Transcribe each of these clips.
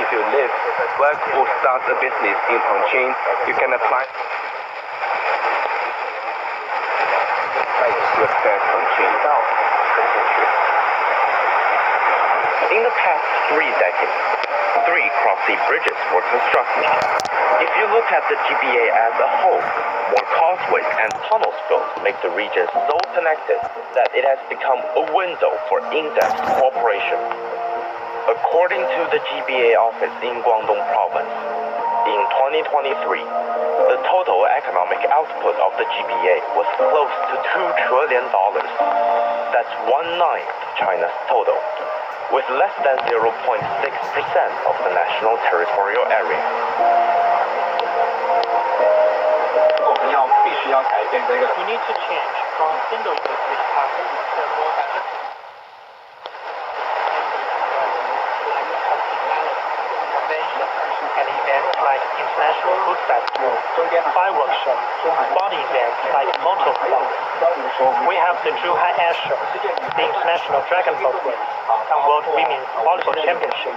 if you live, work or start a business in Chongqing, you can apply to access Chongqing. In the past 3 decades, 3 cross-sea bridges were constructed. If you look at the GBA as a whole, more causeways and tunnels built make the region so connected that it has become a window for in-depth cooperation. According to the GBA office in Guangdong province, in 2023, the total economic output of the GBA was close to $2 trillion. That's 1/9 China's total, with less than 0.6% of the national territorial area. We need to change from single industry economy to more and events like International Food Festival, fireworks show, sporting events like motor clubs. We have the Zhuhai Air Show, the International Dragon Boat Race, and World Women's Volleyball Championship,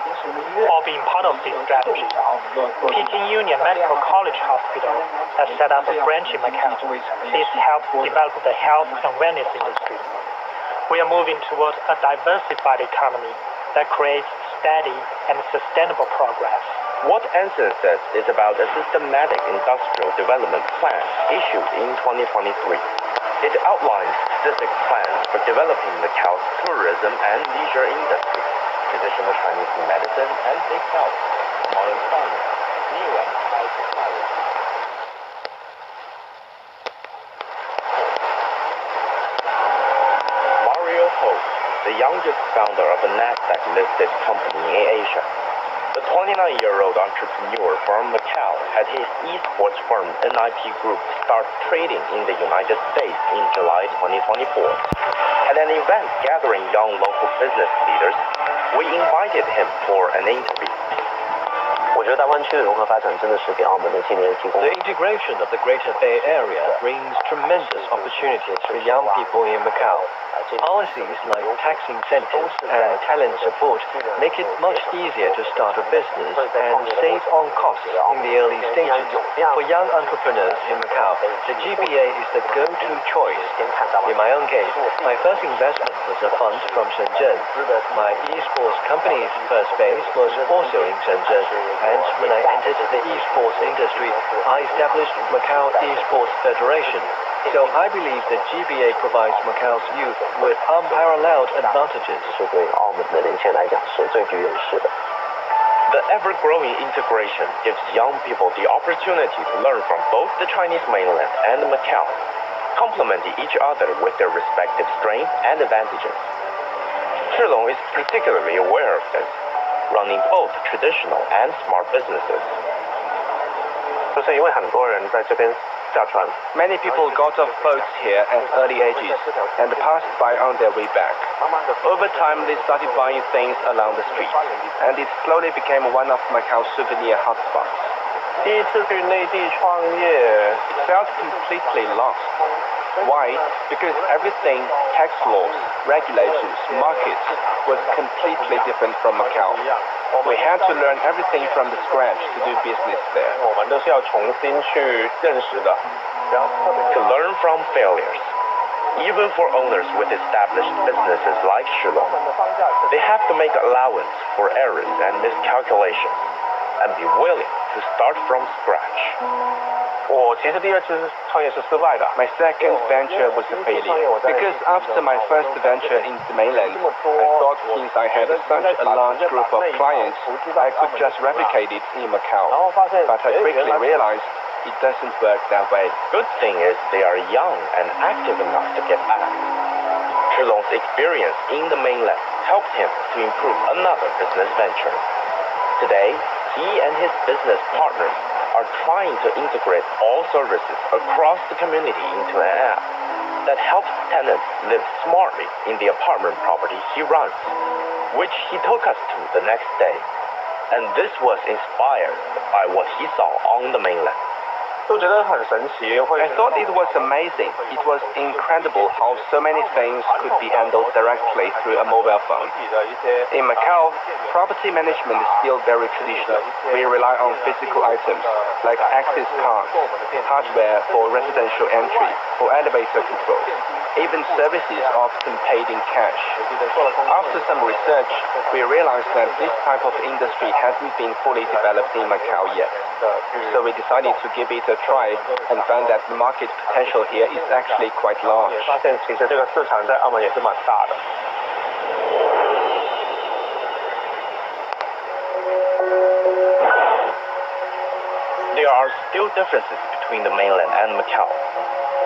all being part of this strategy. Peking Union Medical College Hospital has set up a branch in Macau. This helps develop the health and wellness industry. We are moving towards a diversified economy that creates steady and sustainable progress. What Anson says is about a systematic industrial development plan issued in 2023. It outlines specific plans for developing Macau's tourism and leisure industry, traditional Chinese medicine and big health, modern science, new and high technology. Mario Ho, the youngest founder of a Nasdaq-listed company in Asia. The 29-year-old entrepreneur from Macau had his esports firm NIP Group start trading in the United States in July 2024. At an event gathering young local business leaders, we invited him for an interview. 我觉得大湾区的融合发展真的是给澳门的青年提供。The integration of the Greater Bay Area brings tremendous opportunities for young people in Macau. Policies like tax incentives and talent support make it much easier to start a business and save on costs in the early stages. For young entrepreneurs in Macau, the GBA is the go-to choice. In my own case, my first investment was a fund from Shenzhen. My esports company's first base was also in Shenzhen, and when I entered the esports industry, I established Macau Esports Federation. So I believe that GBA provides Macau's youth with unparalleled advantages. The ever-growing integration gives young people the opportunity to learn from both the Chinese mainland and Macau, complementing each other with their respective strengths and advantages. Shilong is particularly aware of this, running both traditional and smart businesses. Many people got off boats here at early ages and passed by on their way back. Over time, they started buying things along the street, and it slowly became one of Macau's souvenir hotspots. It felt completely lost. Why? Because everything, tax laws, regulations, markets, was completely different from Macau. We had to learn everything from the scratch to do business there. To learn from failures. Even for owners with established businesses like Shilong, they have to make allowance for errors and miscalculations and be willing to start from scratch. My second venture was a failure because after my first venture in the mainland, I thought since I had such a large group of clients, I could just replicate it in Macau. But I quickly realized it doesn't work that way. Good thing is they are young and active enough to get back. Shilong's experience in the mainland helped him to improve another business venture. Today, he and his business partners are trying to integrate all services across the community into an app that helps tenants live smartly in the apartment property he runs, which he took us to the next day. And this was inspired by what he saw on the mainland. thought it was amazing. It was incredible how so many things could be handled directly through a mobile phone. In Macau, property management is still very traditional. We rely on physical items like access cards, hardware for residential entry, or elevator control. Even services are often paid in cash. After some research, we realized that this type of industry hasn't been fully developed in Macau yet. So we decided to give it a try and found that the market potential here is actually quite large. There are still differences between the mainland and Macau.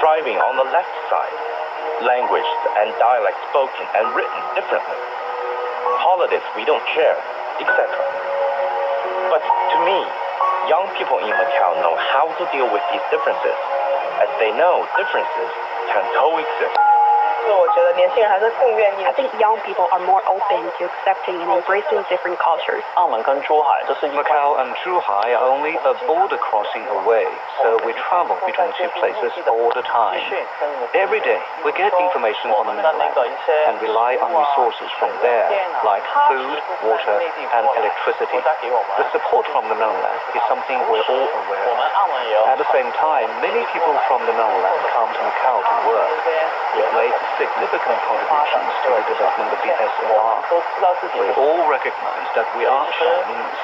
Driving on the left side, language and dialect spoken and written differently. Holidays we don't share, etc. But to me, young people in Macau know how to deal with these differences, as they know differences can coexist. I think young people are more open to accepting and embracing different cultures. Macau and Zhuhai are only a border crossing away, so we travel between two places all the time. Every day, we get information on the mainland and rely on resources from there, like food, water, and electricity. The support from the mainland is something we're all aware of. At the same time, many people from the mainland come to Macau to work. We've made significant contributions to the development of the SOR. We all recognize that we are Chinese.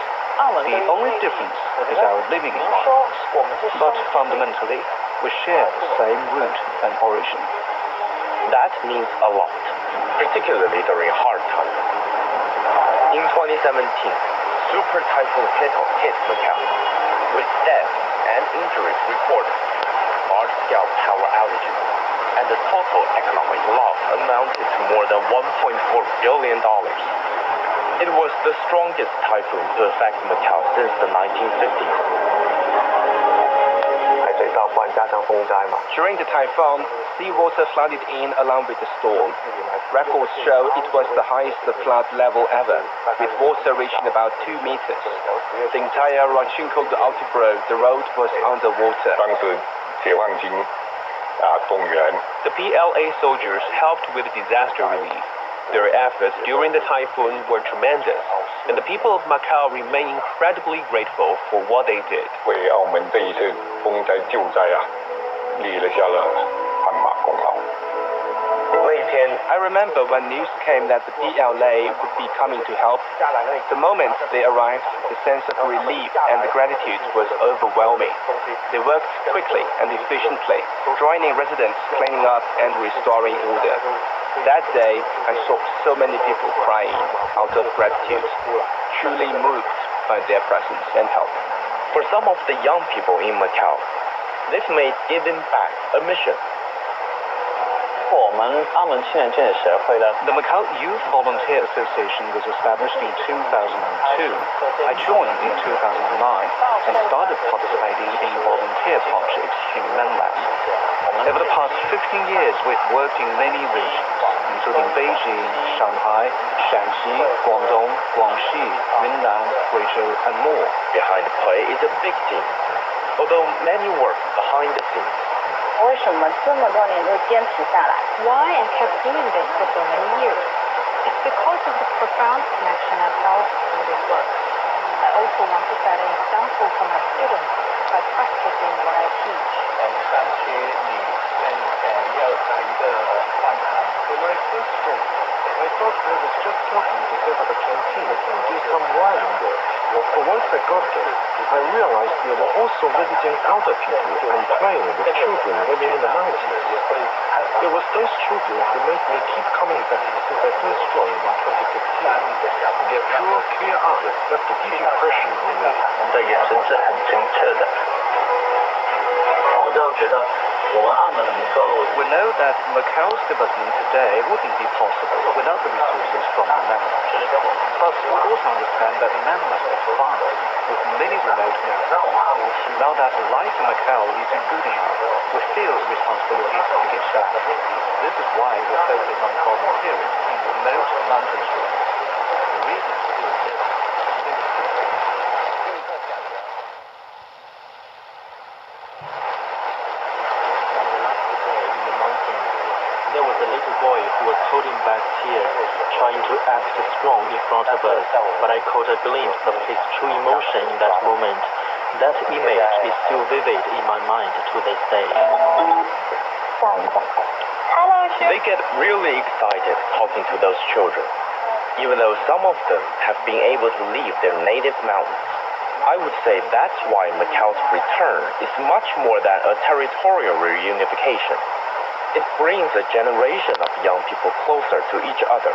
The only difference is our living environments, but fundamentally, we share the same root and origin. That means a lot, particularly during hard times. In 2017, Super Typhoon Keto hit Macau, with deaths and injuries reported, large-scale power outages, and the total economic loss amounted to more than $1.4 billion. It was the strongest typhoon to affect Macau since the 1950s. During the typhoon, seawater flooded in along with the storm. Records show it was the highest flood level ever, with water reaching about 2 meters. The entire Rachinko Algebra, the road was underwater. The PLA soldiers helped with disaster relief. Their efforts during the typhoon were tremendous, and the people of Macau remain incredibly grateful for what they did. I remember when news came that the PLA would be coming to help. The moment they arrived, the sense of relief and gratitude was overwhelming. They worked quickly and efficiently, joining residents, cleaning up and restoring order. That day, I saw so many people crying out of gratitude, truly moved by their presence and help. For some of the young people in Macau, this made giving back a mission. The Macau Youth Volunteer Association was established in 2002. I joined in 2009 and started participating in volunteer projects in mainland. Over the past 15 years, we've worked in many regions, including Beijing, Shanghai, Shanxi, Guangdong, Guangxi, Yunnan, Guizhou, and more. Behind the play is a big team, although many work behind the scenes. Why I kept doing this for so many years? It's because of the profound connection I felt through this work. I also want to set an example for my students by practicing what I teach. When I first joined, I thought I was just helping to set up a canteen and do some wiring work. But once I got there, I realized there were also visiting elder people and playing with children living in the mountains. It was those children who made me keep coming back since I first joined in 2016. Their pure, clear eyes left a deep impression on me. We know that Macau's development today wouldn't be possible without the resources from the mainland. But we also understand that the mainland is vast, with many remote areas. Now that life in Macau isn't good enough, we feel responsibility to give back. This is why we focus on volunteering in remote mountain areas. The reason for doing this is act strong in front of us, but I caught a glimpse of his true emotion in that moment. That image is still vivid in my mind to this day. They get really excited talking to those children, even though some of them have been able to leave their native mountains. I would say that's why Macau's return is much more than a territorial reunification. It brings a generation of young people closer to each other,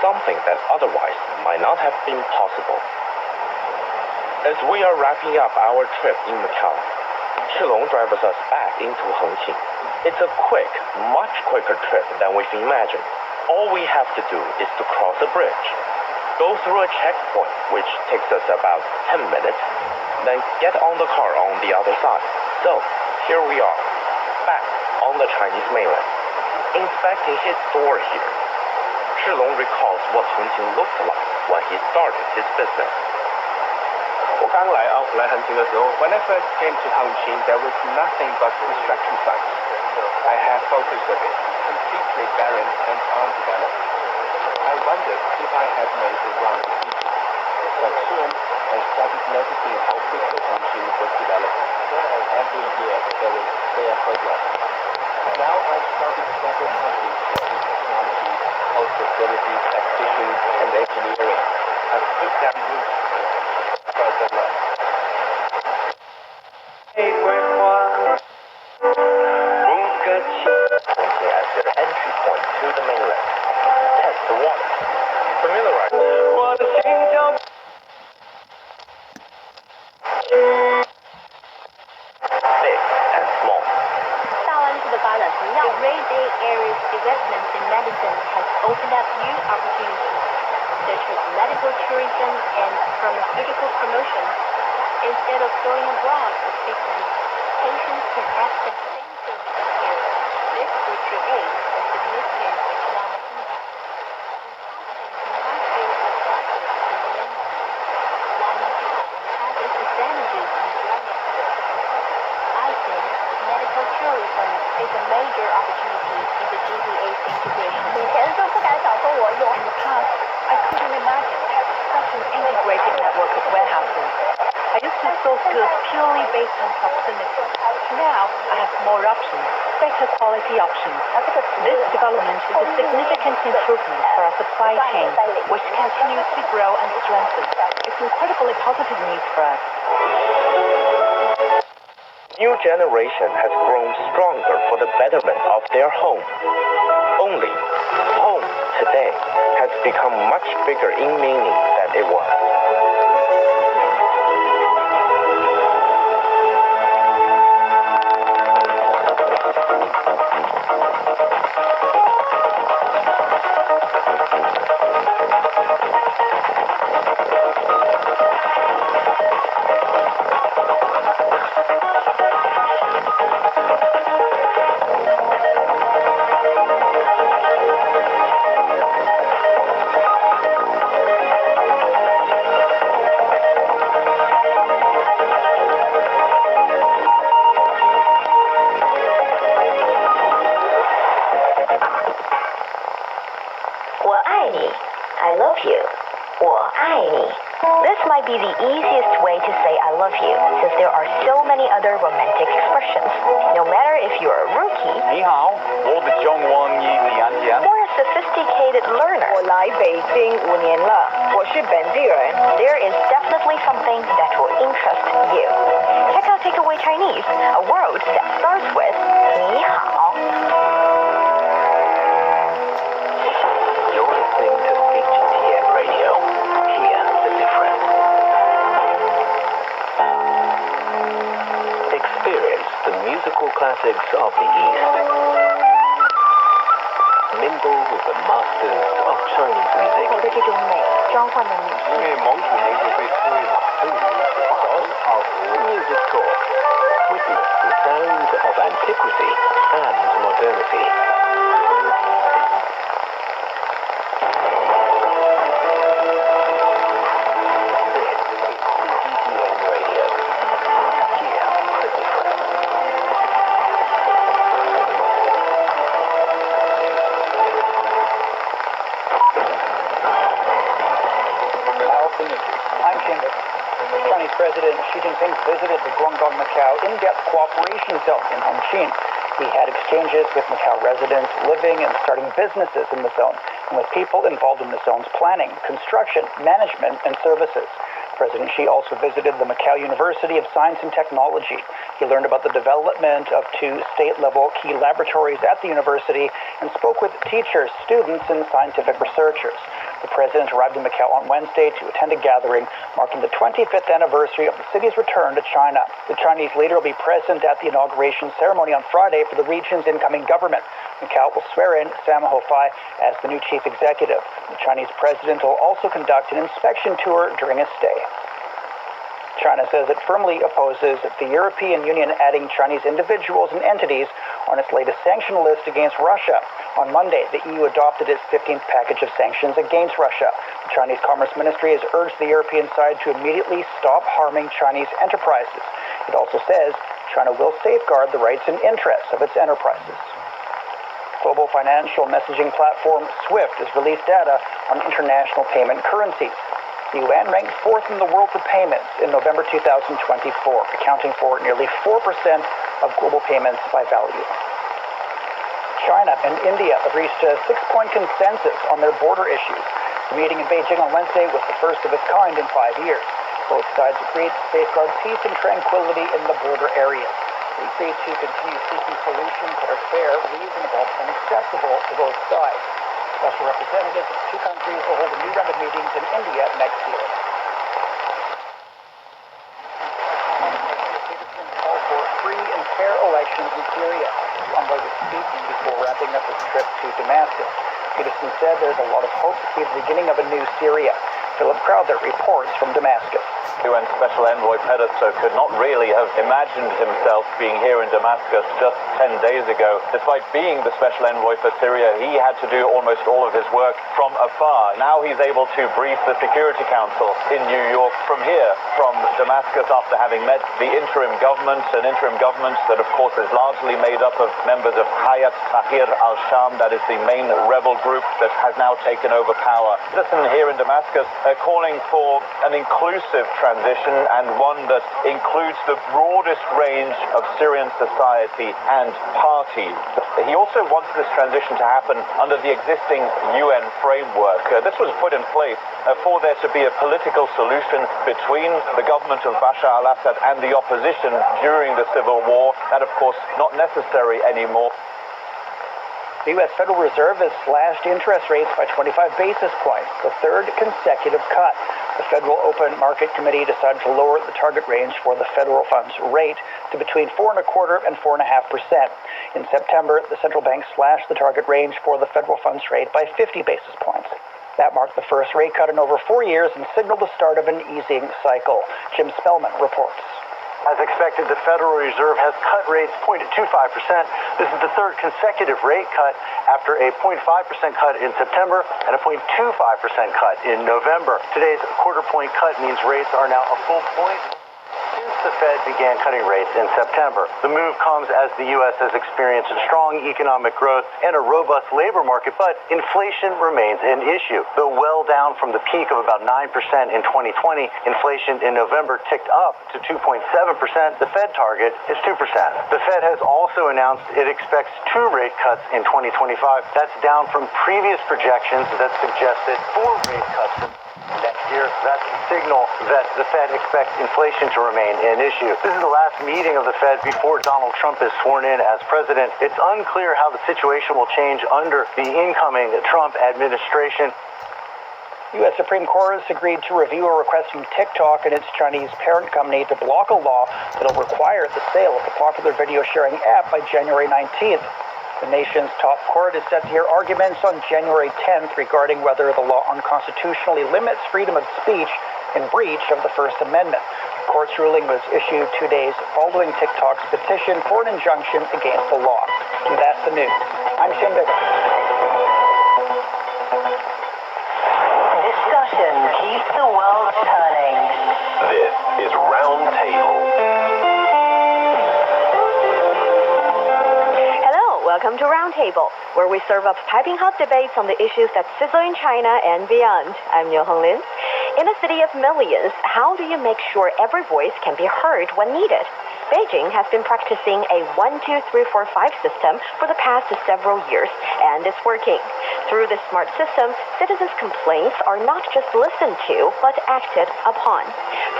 something that otherwise might not have been possible. As we are wrapping up our trip in Macau, Shilong drives us back into Hengqin. It's a quick, much quicker trip than we've imagined. All we have to do is to cross a bridge, go through a checkpoint, which takes us about 10 minutes, then get on the car on the other side. So, here we are, back on the Chinese mainland, inspecting his store here. Shilong recalls what Hengqin looked like when he started his business. When I first came to Hengqin, there was nothing but construction sites. I have photos of it, completely barren and undeveloped. I wondered if I had made the wrong decision. But soon, I started noticing how quickly Hengqin was developing. Every year, there was clear progress. Now I've started several companies in technology, health facilities, exhibitions, and engineering. I've put down roots further north. Hengqin as their entry point to the mainland. Test the water. Familiarize. Big and small. The Great Bay Area's investment in medicine has opened up new opportunities, such as medical tourism and pharmaceutical promotion. Instead of going abroad for treatment, patients can access same services here. This will create a significant economic impact. While Macau has its advantages in geography, I think medical tourism is a major opportunity in the GBA's integration. In the past, I couldn't imagine having such an integrated network of warehouses. I used to source goods purely based on proximity. Now, I have more options, better quality options. This development is a significant improvement for our supply chain, which continues to grow and strengthen. It's incredibly positive news for us. New generation has grown stronger for the betterment of their home. Only home today has become much bigger in meaning than it was. I love you. 我爱你. This might be the easiest way to say I love you, since there are so many other romantic expressions. No matter if you're a rookie 你好，我的中文语你安全。 or a sophisticated learner. 我来北京5年了，我是本地人。 There is definitely something that will interest you. Check out Takeaway Chinese, a word that starts with 你好. You're listening to CGTN Radio. Hear the difference. Experience the musical classics of the East. Mingle with the masters of Chinese music. 的这种美，召唤了女性。因为蒙古民族被称为马背民族，小史二胡。 Music Talk. Witness the sound of antiquity and modernity. This is CGTN Radio. Hear the difference. Chinese President Xi Jinping visited the Guangdong Macau in-depth cooperation zone in Hongqin. He had exchanges with Macau residents living and starting businesses in the zone, and with people involved in the zone's planning, construction, management, and services. President Xi also visited the Macau University of Science and Technology. He learned about the development of 2 state-level key laboratories at the university and spoke with teachers, students, and scientific researchers. The president arrived in Macau on Wednesday to attend a gathering marking the 25th anniversary of the city's return to China. The Chinese leader will be present at the inauguration ceremony on Friday for the region's incoming government. Macau will swear in Sam Ho-fai as the new chief executive. The Chinese president will also conduct an inspection tour during his stay. China says it firmly opposes the European Union adding Chinese individuals and entities on its latest sanction list against Russia. On Monday, the EU adopted its 15th package of sanctions against Russia. The Chinese Commerce Ministry has urged the European side to immediately stop harming Chinese enterprises. It also says China will safeguard the rights and interests of its enterprises. Global financial messaging platform SWIFT has released data on international payment currencies. The yuan ranked 4th in the world for payments in November 2024, accounting for nearly 4% of global payments by value. China and India have reached a 6-point consensus on their border issues. The meeting in Beijing on Wednesday was the first of its kind in 5 years. Both sides agreed to safeguard peace and tranquility in the border areas. They agreed to continue seeking solutions that are fair, reasonable, and acceptable to both sides. Special representatives of the 2 countries will hold a new round of meetings in India next year. Citizens call for free and fair elections in Syria. The envoy was speaking before wrapping up his trip to Damascus. Citizens said there's a lot of hope to see the beginning of a new Syria. Philip Crowther reports from Damascus. UN Special Envoy Pedersen could not really have imagined himself being here in Damascus just 10 days ago. Despite being the Special Envoy for Syria, he had to do almost all of his work from afar. Now he's able to brief the Security Council in New York from here, from Damascus, after having met the interim government, an interim government that of course is largely made up of members of Hayat Tahrir al-Sham, that is the main rebel group that has now taken over power. Pedersen here in Damascus calling for an inclusive transition and one that includes the broadest range of Syrian society and parties. He also wants this transition to happen under the existing UN framework. This was put in place for there to be a political solution between the government of Bashar al-Assad and the opposition during the civil war. That, of course, not necessary anymore. The U.S. Federal Reserve has slashed interest rates by 25 basis points, the 3rd consecutive cut. The Federal Open Market Committee decided to lower the target range for the federal funds rate to between 4.25% and 4.5%. In September, the central bank slashed the target range for the federal funds rate by 50 basis points. That marked the first rate cut in over 4 years and signaled the start of an easing cycle. Jim Spellman reports. As expected, the Federal Reserve has cut rates 0.25%. This is the 3rd consecutive rate cut after a 0.5% cut in September and a 0.25% cut in November. Today's quarter-point cut means rates are now a full point since the Fed began cutting rates in September. The move comes as the U.S. has experienced strong economic growth and a robust labor market, but inflation remains an issue. Though well down from the peak of about 9% in 2020, inflation in November ticked up to 2.7%. The Fed target is 2%. The Fed has also announced it expects 2 rate cuts in 2025. That's down from previous projections that suggested 4 rate cuts next year. That's a signal that the Fed expects inflation to remain an issue. This is the last meeting of the Fed before Donald Trump is sworn in as president. It's unclear how the situation will change under the incoming Trump administration. U.S. Supreme Court has agreed to review a request from TikTok and its Chinese parent company to block a law that will require the sale of the popular video sharing app by January 19th. The nation's top court is set to hear arguments on January 10th regarding whether the law unconstitutionally limits freedom of speech in breach of the First Amendment. The court's ruling was issued 2 days following TikTok's petition for an injunction against the law. And that's the news. I'm Shane Bickle. Discussion keeps the world turning. This is Roundtable. Welcome to Roundtable, where we serve up piping hot debates on the issues that sizzle in China and beyond. I'm Yo Hong Lin. In a city of millions, how do you make sure every voice can be heard when needed? Beijing has been practicing a 1, 2, 3, 4, 5 system for the past several years, and it's working. Through this smart system, citizens' complaints are not just listened to, but acted upon.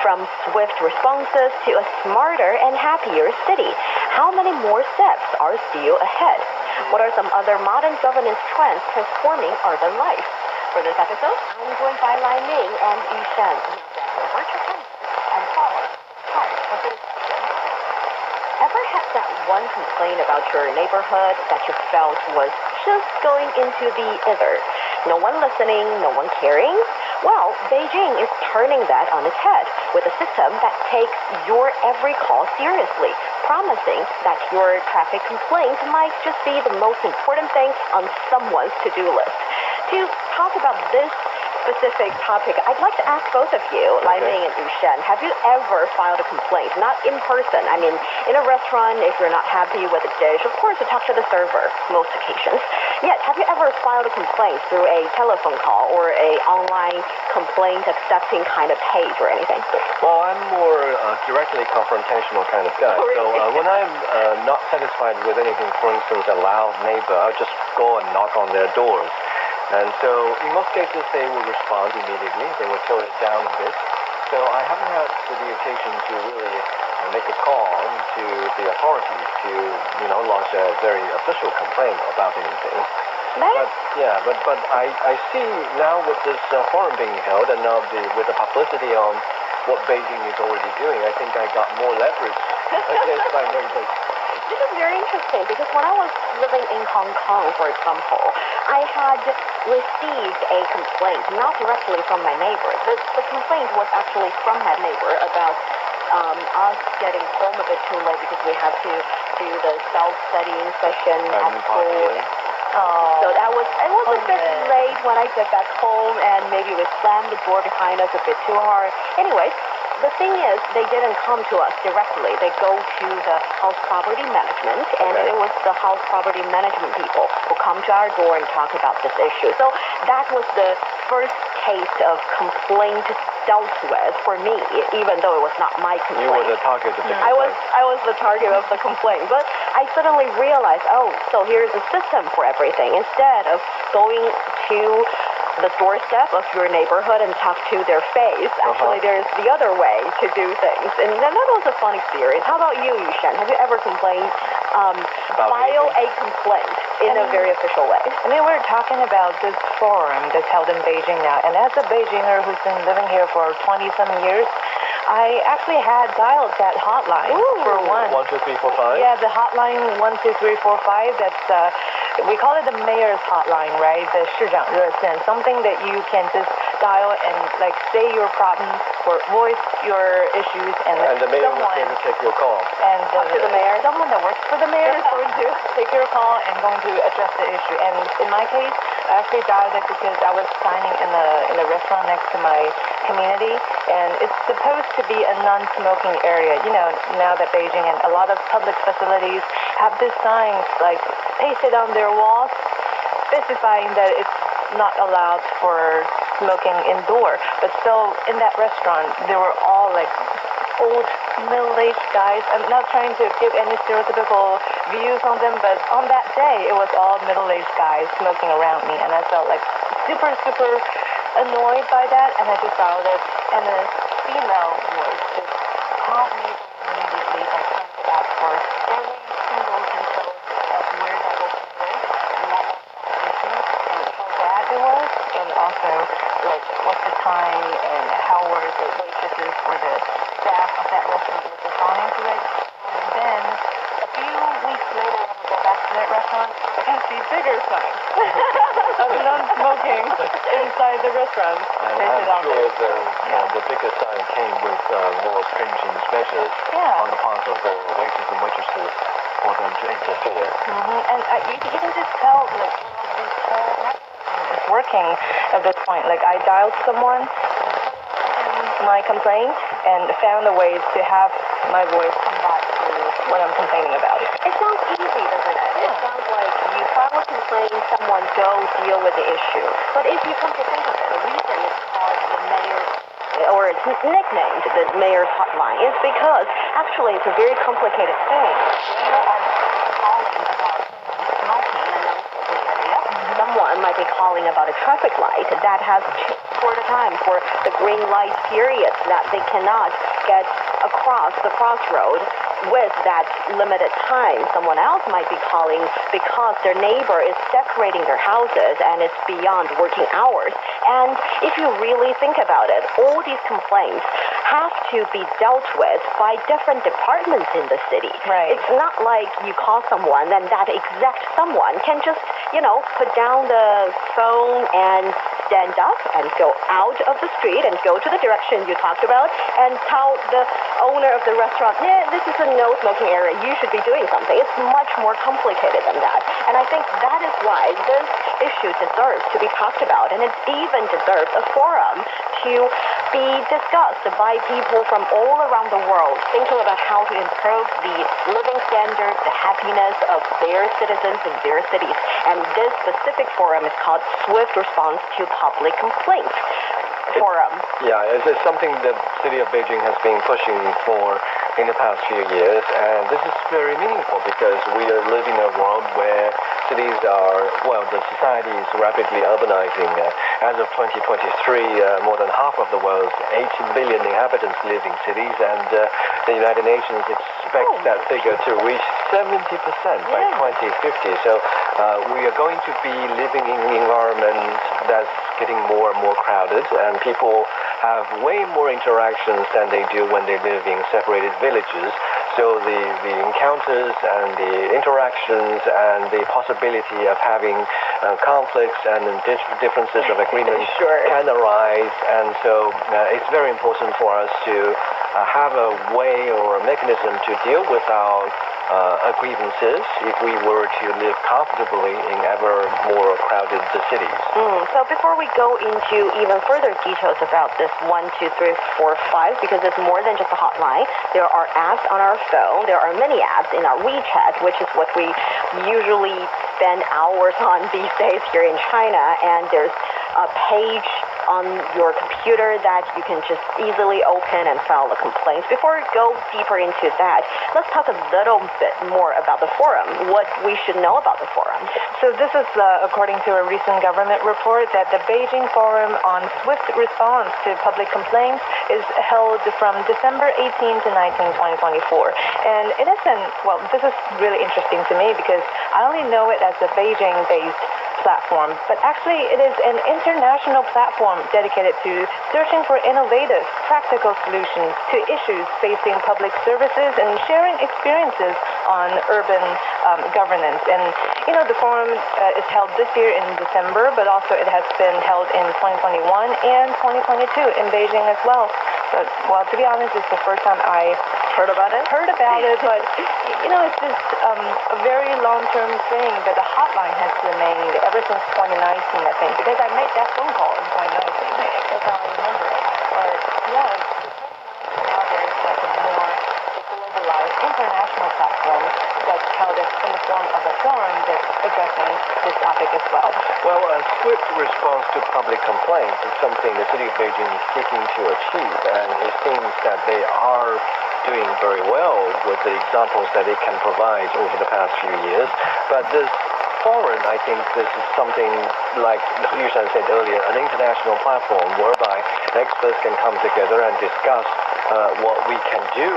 From swift responses to a smarter and happier city, how many more steps are still ahead? What are some other modern governance trends transforming urban life? For this episode, I'm joined by Lai Ming and Yu Shen, virtual and follow part of this. Ever had that one complaint about your neighborhood that you felt was just going into the ether? No one listening, no one caring? Well, Beijing is turning that on its head with a system that takes your every call seriously, promising that your traffic complaint might just be the most important thing on someone's to-do list. To talk about this specific topic, I'd like to ask both of you, Lai Ming and Yu Shen, have you ever filed a complaint? Not in person. I mean, in a restaurant, if you're not happy with a dish, of course you talk to the server, most occasions. Yet, have you ever filed a complaint through a telephone call or a online complaint accepting kind of page or anything? Well, I'm more directly confrontational kind of guy. Oh, really? So when I'm not satisfied with anything, for instance, a loud neighbor, I'll just go and knock on their doors. And so in most cases, they will respond immediately. They will tone it down a bit. So I haven't had the occasion to really make a call to the authorities to, launch a very official complaint about anything. But I see now with this forum being held and now with the publicity on what Beijing is already doing, I think I got more leverage against my neighbors. This is very interesting because when I was living in Hong Kong, for example, I had received a complaint, not directly from my neighbor. The complaint was actually from my neighbor about us getting home a bit too late because we had to do the self-studying session at school. So it was a bit late when I get back home, and maybe we slammed the door behind us a bit too hard. Anyways, the thing is, they didn't come to us directly. They go to the house property management, and it was the house property management people who come to our door and talk about this issue. So that was the first case of complaint dealt with for me, even though it was not my complaint. You were the target of the complaint. I was the target of the complaint. But I suddenly realized, so here's a system for everything. Instead of going to the doorstep of your neighborhood and talk to their face, actually there's the other way to do things. And that was a fun experience. How about you, Yu Shen? Have you ever complained, file a complaint in a very official way? I mean, we're talking about this forum that's held in Beijing now. And as a Beijinger who's been living here for 20-some years, I actually had dialed that hotline for one. 1, 2, 3, 4, 5? Yeah, the hotline 1, 2, 3, 4, 5. That's we call it the mayor's hotline, right? The 市长热线, something that you can just dial and say your problems or voice your issues, and the mayor is going to take your call. And talk to the mayor. Someone that works for the mayor is going to take your call and going to address the issue. And in my case, I actually dialed it because I was dining in a restaurant next to my community, and it's supposed to be a non-smoking area. Now that Beijing and a lot of public facilities have these signs pasted on their walls specifying that it's not allowed for smoking indoor. But still, in that restaurant, they were all old, middle-aged guys. I'm not trying to give any stereotypical views on them, but on that day, it was all middle-aged guys smoking around me, and I felt super, super annoyed by that, and I just dialed it, and a female voice just called me immediately and pointed out for every single detail of where that was and what issue, and how bad it was, and also what's the time and how were the waitresses or the staff of that restaurant was responding to it. And then a few weeks later, when I go back to that restaurant, I can see bigger signs of non-smoking inside the restaurant. And I'm sure the bigger sign came with more stringent measures on the part of the waiters and waitresses for them to interfere. And you can just tell, it's working at this point. I dialed someone, my complaint, and found a way to have my voice come back to what I'm complaining about. It sounds easy, doesn't it? It sounds like you file a complaint, someone go deal with the issue. But if you come to think of it, the reason it's called the mayor's or it's nicknamed the mayor's hotline, is because actually it's a very complicated thing. Someone might be calling about a traffic light that has for the time for the green light period that they cannot get across the crossroad with that limited time. Someone else might be calling because their neighbor is decorating their houses and it's beyond working hours. And if you really think about it, all these complaints have to be dealt with by different departments in the city. Right. It's not like you call someone and that exact someone can just, put down the phone and stand up and go out of the street and go to the direction you talked about and tell the owner of the restaurant, this is a no smoking area, you should be doing something. It's much more complicated than that. And I think that is why this issue deserves to be talked about, and it even deserves a forum to be discussed by people from all around the world, thinking about how to improve the living standards, the happiness of their citizens in their cities. And this specific forum is called Swift Response to Public Complaints Forum. Yeah, it's something the city of Beijing has been pushing for in the past few years, and this is very meaningful because we are living in a world where cities the society is rapidly urbanizing. As of 2023, more than half of the world's 18 billion inhabitants live in cities, and the United Nations expects that figure to reach 70% by 2050. So we are going to be living in an environment that's getting more and more crowded, and people have way more interactions than they do when they live in separated villages. So the encounters and the interactions and the possibility of having conflicts and differences of agreement can arise. And so it's very important for us to have a way or a mechanism to deal with our grievances if we were to live comfortably in ever more crowded cities. So before we go into even further details about this 1, 2, 3, 4, 5, because it's more than just a hotline, there are apps on our phone, there are many apps in our WeChat, which is what we usually spend hours on these days here in China, and there's a page on your computer that you can just easily open and file a complaint. Before we go deeper into that, let's talk a little bit more about the forum, what we should know about the forum. So this is according to a recent government report that the Beijing Forum on Swift Response to Public Complaints is held from December 18 to 19, 2024. And it isn't, this is really interesting to me because I only know it as a Beijing-based platform, but actually it is an international platform dedicated to searching for innovative, practical solutions to issues facing public services and sharing experiences on urban governance. And, the forum is held this year in December, but also it has been held in 2021 and 2022 in Beijing as well. But, to be honest, it's the first time I heard about it, but, it's just a very long-term thing, but the hotline has remained ever since 2019, I think, because I made that phone call in 2019. That's how I remember it. But, now there's like a more globalized international platform that's held in the form of a forum that's addressing this topic as well. Well, a swift response to public complaints is something the city of Beijing is seeking to achieve, and it seems that they are doing very well with the examples that it can provide over the past few years. But this forum, I think this is something like Yushan said earlier, an international platform whereby experts can come together and discuss what we can do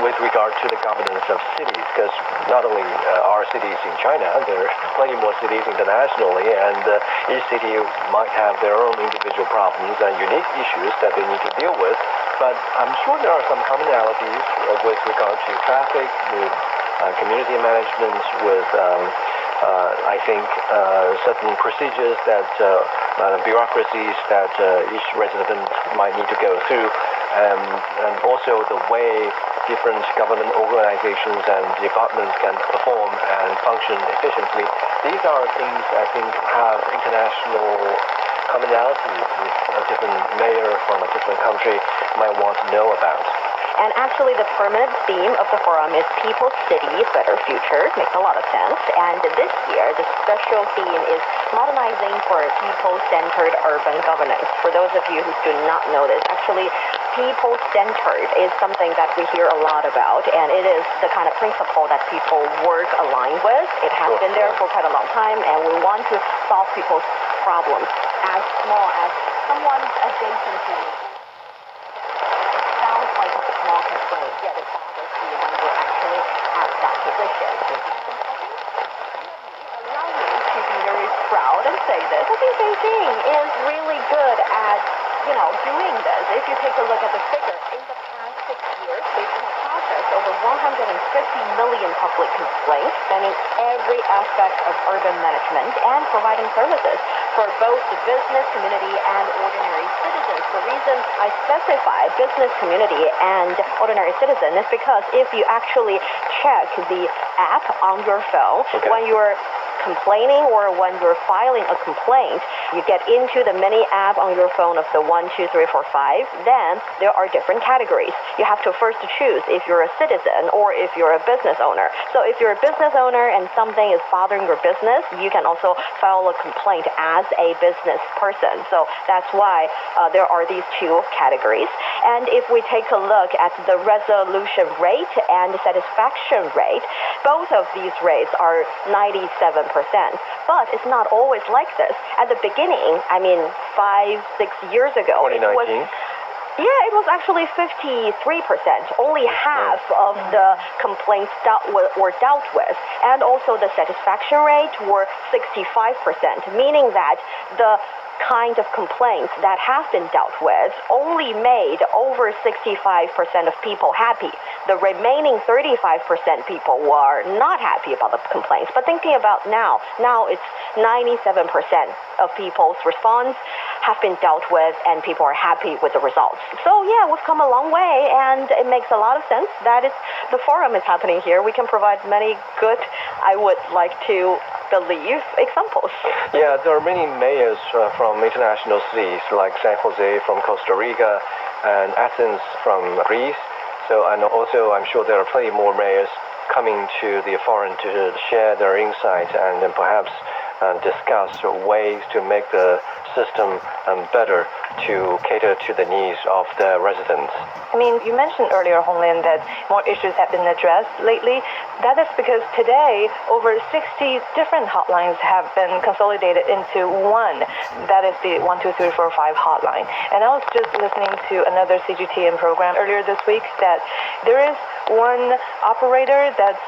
with regard to the governance of cities, because not only are cities in China, there are plenty more cities internationally, and each city might have their own individual problems and unique issues that they need to deal with. But I'm sure there are some commonalities with regard to traffic, with community management, with I think certain procedures that bureaucracies that each resident might need to go through, and also the way different government organizations and departments can perform and function efficiently. These are things I think have international commonalities with a different mayor from a different country might want to know about. And actually, the permanent theme of the forum is People's City, Better Future. Makes a lot of sense. And this year, the special theme is Modernizing for People-Centered Urban Governance. For those of you who do not know this, actually, people-centered is something that we hear a lot about, and it is the kind of principle that people work aligned with. It has been there for quite a long time, and we want to solve people's problems as small as someone adjacent to me. It sounds like a small complaint, yet it bothers you when you're actually at that position. Allow me to be very proud and say this. I think Beijing is really good at doing this. If you take a look at the figure, in the past 6 years, Beijing has processed over 150 million public complaints, spanning every aspect of urban management and providing services for both the business community and ordinary citizens. The reason I specify business community and ordinary citizen is because if you actually check the app on your phone, when you're complaining or when you're filing a complaint, you get into the mini app on your phone of the 1, 2, 3, 4, 5, then there are different categories. You have to first choose if you're a citizen or if you're a business owner. So if you're a business owner and something is bothering your business, you can also file a complaint as a business person. So that's why there are these two categories. And if we take a look at the resolution rate and satisfaction rate, both of these rates are 97%. But it's not always like this. At the beginning, 5, 6 years ago, 2019. it was actually 53%. Only half of the complaints were dealt with. And also the satisfaction rate were 65%, meaning that the kind of complaints that have been dealt with only made over 65% of people happy. The remaining 35% people were not happy about the complaints. But thinking about now it's 97% of people's response have been dealt with and people are happy with the results. So we've come a long way, and it makes a lot of sense that the forum is happening here. We can provide many good, I would like to believe, examples. Yeah, there are many mayors from international cities like San Jose from Costa Rica and Athens from Greece. So, and also I'm sure there are plenty more mayors coming to the forum to share their insights and then perhaps discuss ways to make the system better to cater to the needs of the residents. You mentioned earlier, Honglin, that more issues have been addressed lately. That is because today, over 60 different hotlines have been consolidated into one. That is the 12345 hotline. And I was just listening to another CGTN program earlier this week that there is one operator that's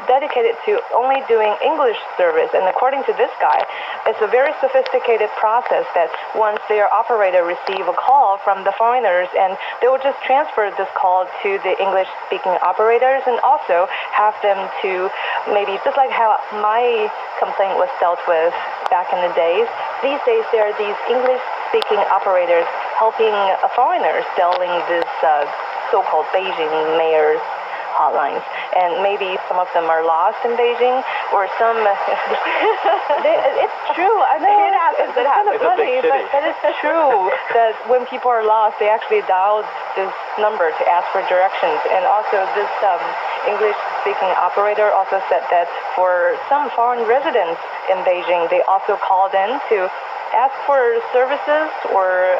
dedicated to only doing English service. And according to this guy, it's a very sophisticated process that once their operator receive a call from the foreigners, and they will just transfer this call to the English-speaking operators and also have them to maybe, just like how my complaint was dealt with back in the days, these days there are these English-speaking operators helping foreigners selling this so-called Beijing mayor's hotlines, and maybe some of them are lost in Beijing, or some. It's true. I know it happens. It's kind of funny, but it's true that when people are lost, they actually dial this number to ask for directions. And also, this English-speaking operator also said that for some foreign residents in Beijing, they also called in to ask for services or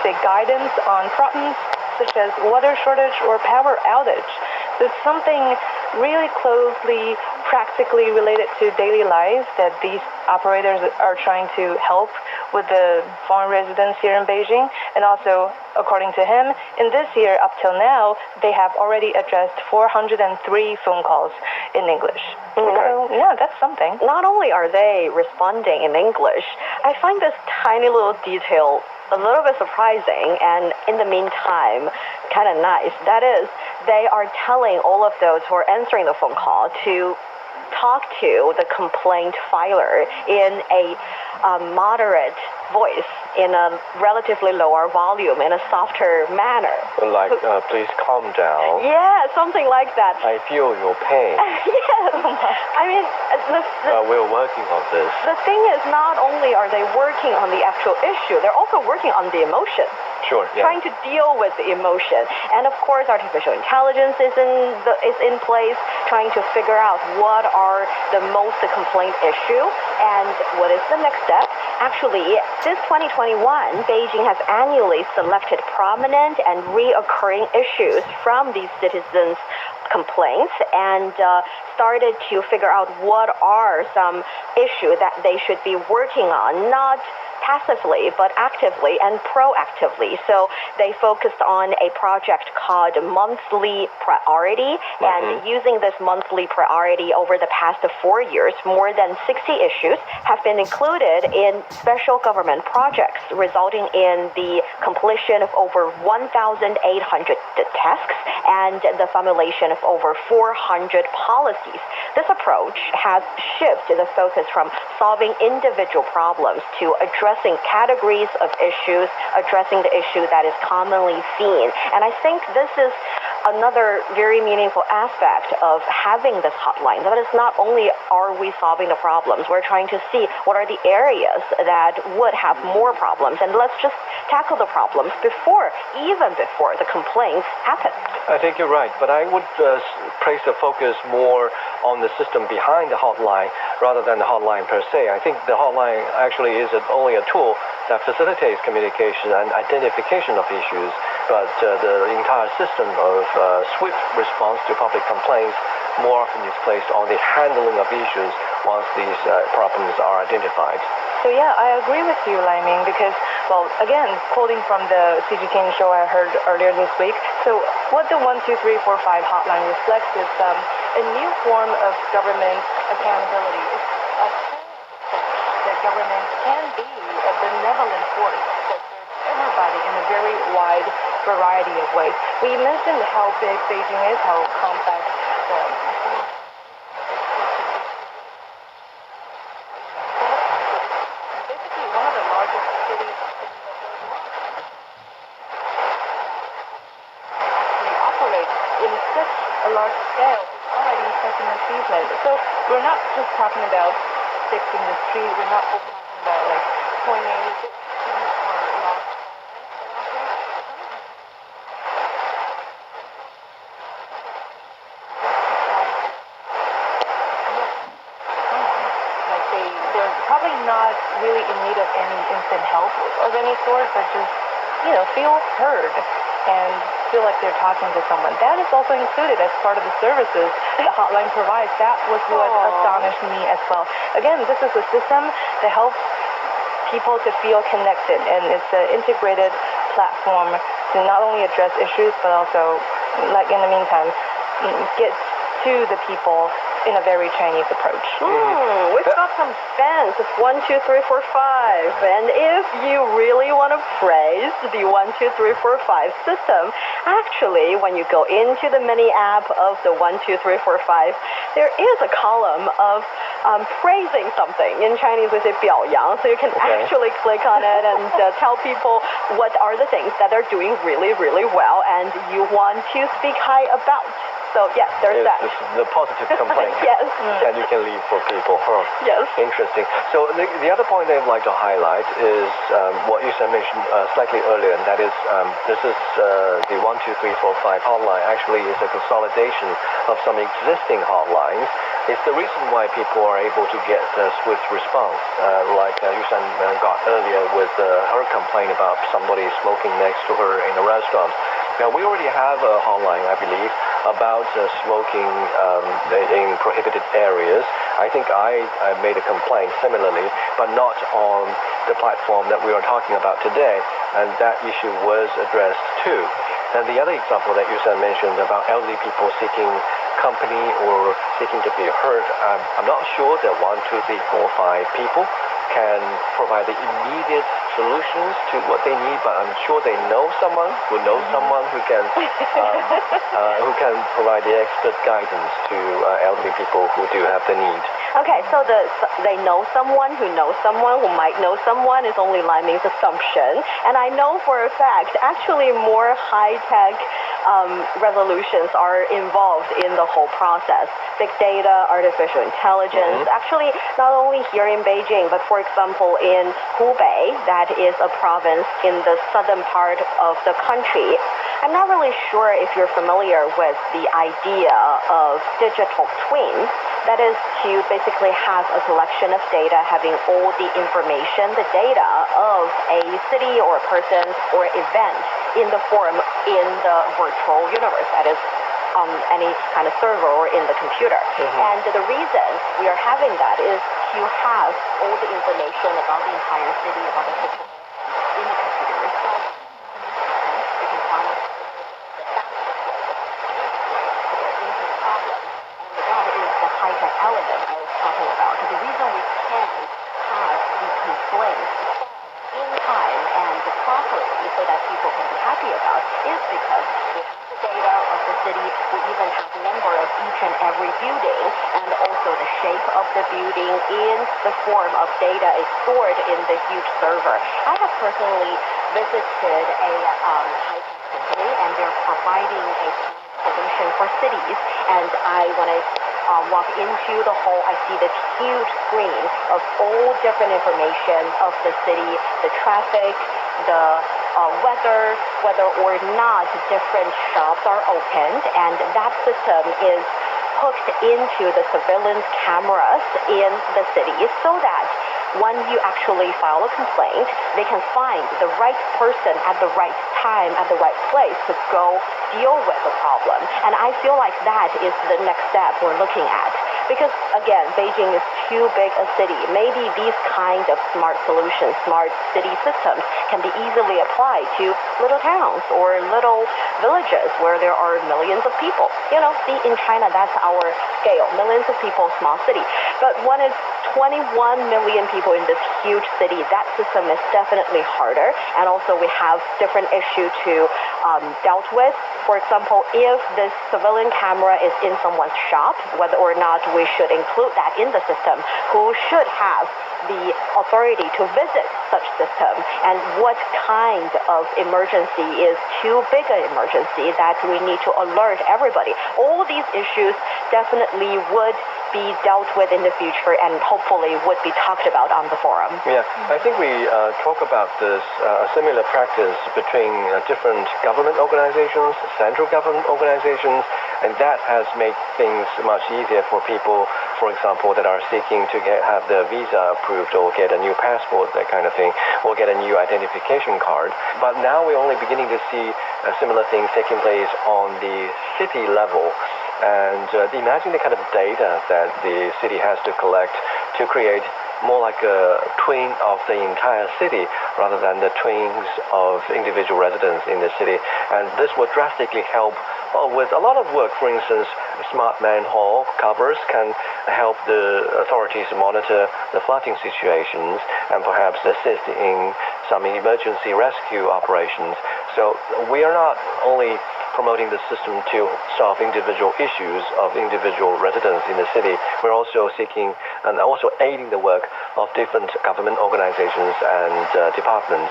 say guidance on problems such as water shortage or power outage. There's something really closely, practically related to daily life that these operators are trying to help with the foreign residents here in Beijing. And also, according to him, in this year up till now, they have already addressed 403 phone calls in English. So, that's something. Not only are they responding in English, I find this tiny little detail a little bit surprising and in the meantime kind of nice. That is, they are telling all of those who are answering the phone call to talk to the complaint filer in a moderate voice in a relatively lower volume, in a softer manner. Like, please calm down. Yeah, something like that. I feel your pain. Yes. I mean, we're working on this. The thing is, not only are they working on the actual issue, they're also working on the emotion. Sure, yeah. Trying to deal with the emotion. And of course, artificial intelligence is in place, trying to figure out what are the most complaint issue and what is the next step. Actually, since 2021, Beijing has annually selected prominent and reoccurring issues from these citizens' complaints and started to figure out what are some issues that they should be working on, not passively, but actively and proactively. So they focused on a project called Monthly Priority, and using this monthly priority over the past 4 years, more than 60 issues have been included in special government projects, resulting in the completion of over 1,800 tasks and the formulation of over 400 policies. This approach has shifted the focus from solving individual problems to addressing categories of issues, addressing the issue that is commonly seen. And I think this is another very meaningful aspect of having this hotline. That is, not only are we solving the problems, we're trying to see what are the areas that would have more problems, and let's just tackle the problems even before the complaints happen. I think you're right, but I would place the focus more on the system behind the hotline rather than the hotline per se. I think the hotline actually is only a tool that facilitates communication and identification of issues, but the entire system of swift response to public complaints more often is placed on the handling of issues once these problems are identified. So yeah, I agree with you, Lai-Ming, because, well, again, quoting from the CGTN show I heard earlier this week, so what the 12345 hotline reflects is a new form of government accountability. It's a that government can be a benevolent force that serves everybody in a very wide variety of ways. We mentioned how big Beijing is, how complex basically one of the largest cities in the world actually operates in such a large scale. It's already such an achievement. So we're not just talking about fixing the street, we're not just talking about like pointing probably not really in need of any instant help of any sort, but just, feel heard and feel like they're talking to someone. That is also included as part of the services the hotline provides. That was what astonished me as well. Again, this is a system that helps people to feel connected, and it's an integrated platform to not only address issues, but also, like in the meantime, get to the people in a very Chinese approach. We've got some fans of 1, 2, 3, 4, 5. And if you really want to praise the 1, 2, 3, 4, 5 system, actually, when you go into the mini app of the 1, 2, 3, 4, 5, there is a column of praising something. In Chinese, we say 表扬. So you can actually click on it and tell people what are the things that they're doing really, really well and you want to speak high about. So, yes, there's that. The positive complaint. Yes. And you can leave for people. Yes. Interesting. So the other point I'd like to highlight is what you mentioned slightly earlier, and that is this is the 1, 2, 3, 4, 5 hotline actually is a consolidation of some existing hotlines. It's the reason why people are able to get swift response, like Yusan got earlier with her complaint about somebody smoking next to her in a restaurant. Now, we already have a hotline, I believe, about smoking in prohibited areas. I think I made a complaint similarly, but not on the platform that we are talking about today, and that issue was addressed too. And the other example that you mentioned about elderly people seeking company or seeking to be heard, I'm not sure that 1, 2, 3, 4, 5 people can provide the immediate solutions to what they need, but I'm sure they know someone who knows someone who can provide the expert guidance to elderly people who do have the need. Okay, so they know someone who knows someone who might know someone is only Lai Ming's assumption. And I know for a fact, actually more high-tech resolutions are involved in the whole process. Big data, artificial intelligence, actually not only here in Beijing, but for example in Hubei, that is a province in the southern part of the country. I'm not really sure if you're familiar with the idea of digital twin. That is to basically have a collection of data having all the information, the data of a city or a person or event in the form in the virtual universe, that is on any kind of server or in the computer. And the reason we are having that is to have all the information about the entire city, about the city in the computer itself. You can find that is the high-tech element I was talking about. So the reason we can have the complaints in time and properly so that people can be happy about is because we have the data of the city, we even have the number of each and every building, and also the shape of the building in the form of data is stored in the huge server. I have personally visited a high-tech company, and they're providing a solution for cities, and when I walk into the hall, I see this huge screen of all different information of the city, the traffic, the weather, whether or not different shops are opened, and that system is hooked into the surveillance cameras in the city so that when you actually file a complaint, they can find the right person at the right time, at the right place to go deal with the problem. And I feel like that is the next step we're looking at. Because, again, Beijing is too big a city. Maybe these kind of smart solutions, smart city systems, can be easily applied to little towns or little villages where there are millions of people. You know, see, in China, that's our scale. Millions of people, small city. But when it's 21 million people in this huge city, that system is definitely harder. And also we have different issues to dealt with. For example, if this surveillance camera is in someone's shop, whether or not we should include that in the system, who should have the authority to visit such system, and what kind of emergency is too big an emergency that we need to alert everybody. All these issues definitely would be dealt with in the future and hopefully would be talked about on the forum. Yeah, I think we talk about this similar practice between different government organizations, central government organizations, and that has made things much easier for people, for example, that are seeking to have their visa approved or get a new passport, that kind of thing, or get a new identification card. But now we're only beginning to see similar things taking place on the city level. And imagine the kind of data that the city has to collect to create more like a twin of the entire city rather than the twins of individual residents in the city. And this will drastically help with a lot of work. For instance, smart manhole covers can help the authorities monitor the flooding situations and perhaps assist in some emergency rescue operations. So we are not only promoting the system to solve individual issues of individual residents in the city, we're also seeking and also aiding the work of different government organizations and departments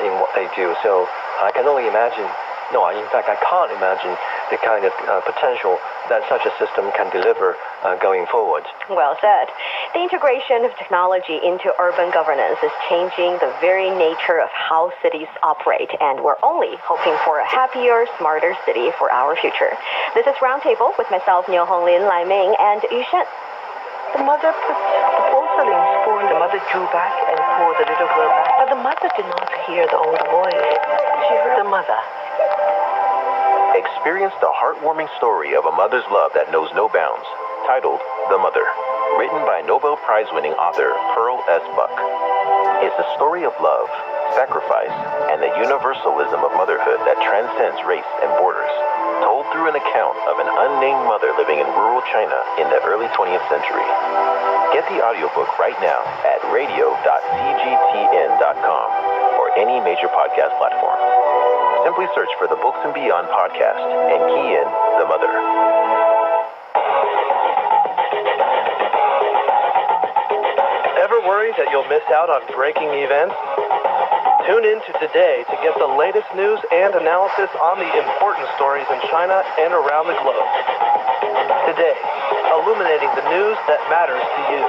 in what they do. So I can only imagine, in fact, I can't imagine the kind of potential that such a system can deliver going forward. Well said. The integration of technology into urban governance is changing the very nature of how cities operate, and we're only hoping for a happier, smarter city for our future. This is Roundtable with myself, Niu Honglin, Lai Ming, and Yu Shen. The mother put the porcelain spoon. The mother drew back and pulled the little girl back. But the mother did not hear the old voice. She heard the mother. Experience the heartwarming story of a mother's love that knows no bounds, titled The Mother, written by Nobel Prize-winning author Pearl S. Buck. It's a story of love, sacrifice, and the universalism of motherhood that transcends race and borders, told through a an account of an unnamed mother living in rural China in the early 20th century. Get the audiobook right now at radio.cgtn.com or any major podcast platform. Simply search for the Books and Beyond podcast and key in The Mother. Ever worried that you'll miss out on breaking events? Tune in to Today to get the latest news and analysis on the important stories in China and around the globe. Today, illuminating the news that matters to you.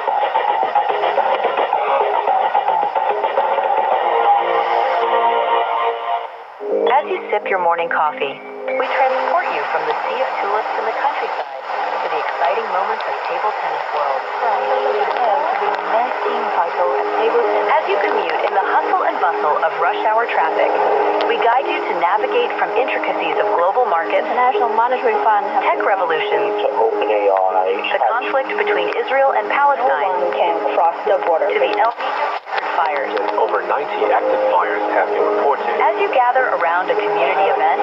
As you sip your morning coffee, we transport you from the sea of tulips in the countryside to the exciting moments of table tennis world. As you commute in the hustle and bustle of rush hour traffic, we guide you to navigate from intricacies of global markets, International Monetary Fund, tech revolutions, the conflict between Israel and Palestine, Can cross the border. to the El Niño fires. Over 90 active fires have been reported. As you gather around a community event,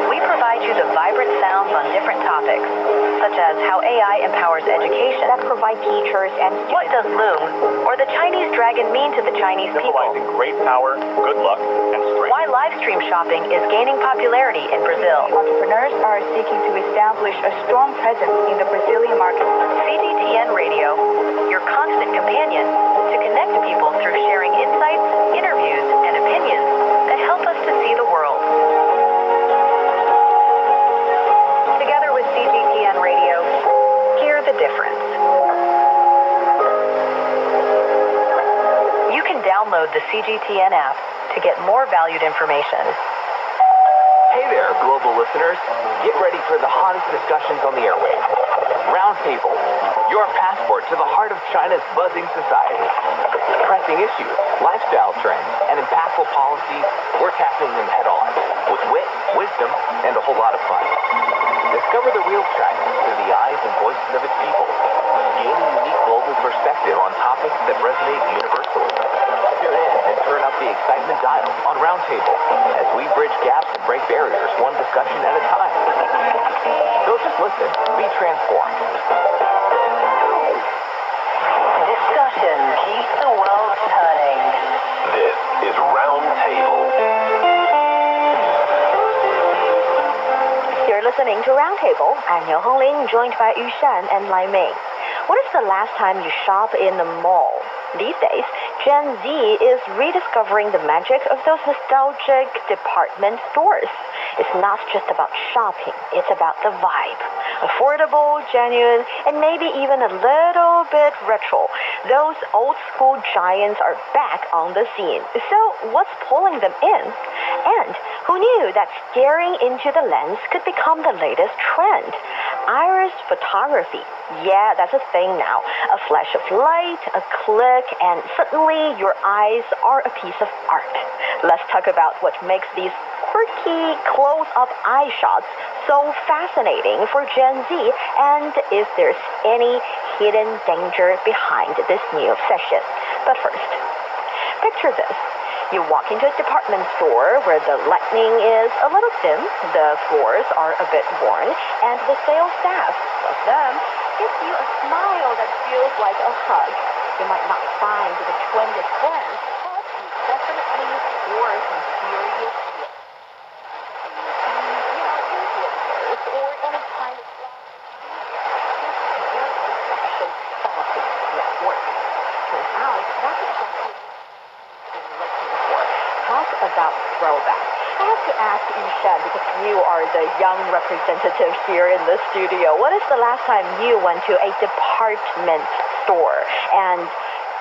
we provide you the vibrant sounds on different topics, such as how AI empowers education, that provide teachers and students. What does Loom or the Chinese dragon mean to the Chinese people? Symbolizing great power, good luck, and strength. Why live stream shopping is gaining popularity in Brazil. Entrepreneurs are seeking to establish a strong presence in the Brazilian market. CGTN Radio, your constant companion to connect people through sharing insights, interviews, and opinions that help us to see the world. Together with CGTN Radio, hear the difference. You can download the CGTN app to get more valued information. Hey there, global listeners. Get ready for the hottest discussions on the airwaves. Roundtable, your passport to the heart of China's buzzing society. Pressing issues, lifestyle trends, and impactful policies, we're tackling them head on, with wit, wisdom, and a whole lot of fun. Discover the real China through the eyes and voices of its people. Gain a unique global perspective on topics that resonate universally. Tune in and turn up the excitement dial on Roundtable as we bridge gaps and break barriers one discussion at a time. Don't just listen, be transformed. Discussion keeps the world turning. This is Roundtable. You're listening to Roundtable. I'm Liu Hongling, joined by Yu Shan and Lai Mei. When is the last time you shop in the mall? These days, Gen Z is rediscovering the magic of those nostalgic department stores. It's not just about shopping, it's about the vibe. Affordable, genuine, and maybe even a little bit retro. Those old school giants are back on the scene. So what's pulling them in? And who knew that staring into the lens could become the latest trend? Iris photography. Yeah, that's a thing now. A flash of light, a click, and suddenly your eyes are a piece of art. Let's talk about what makes these quirky close-up eye shots so fascinating for Gen Z, and if there's any hidden danger behind this new obsession. But first, picture this. You walk into a department store where the lighting is a little dim, the floors are a bit worn, and the sales staff, plus them, gives you a smile that feels like a hug. You might not find the trendiest glance, but you definitely score some serious hits. Influencers or any kind of special politics network. Turns out that's exactly talk about throwback. I have to ask Yishan, because you are the young representative here in the studio, when is the last time you went to a department store? And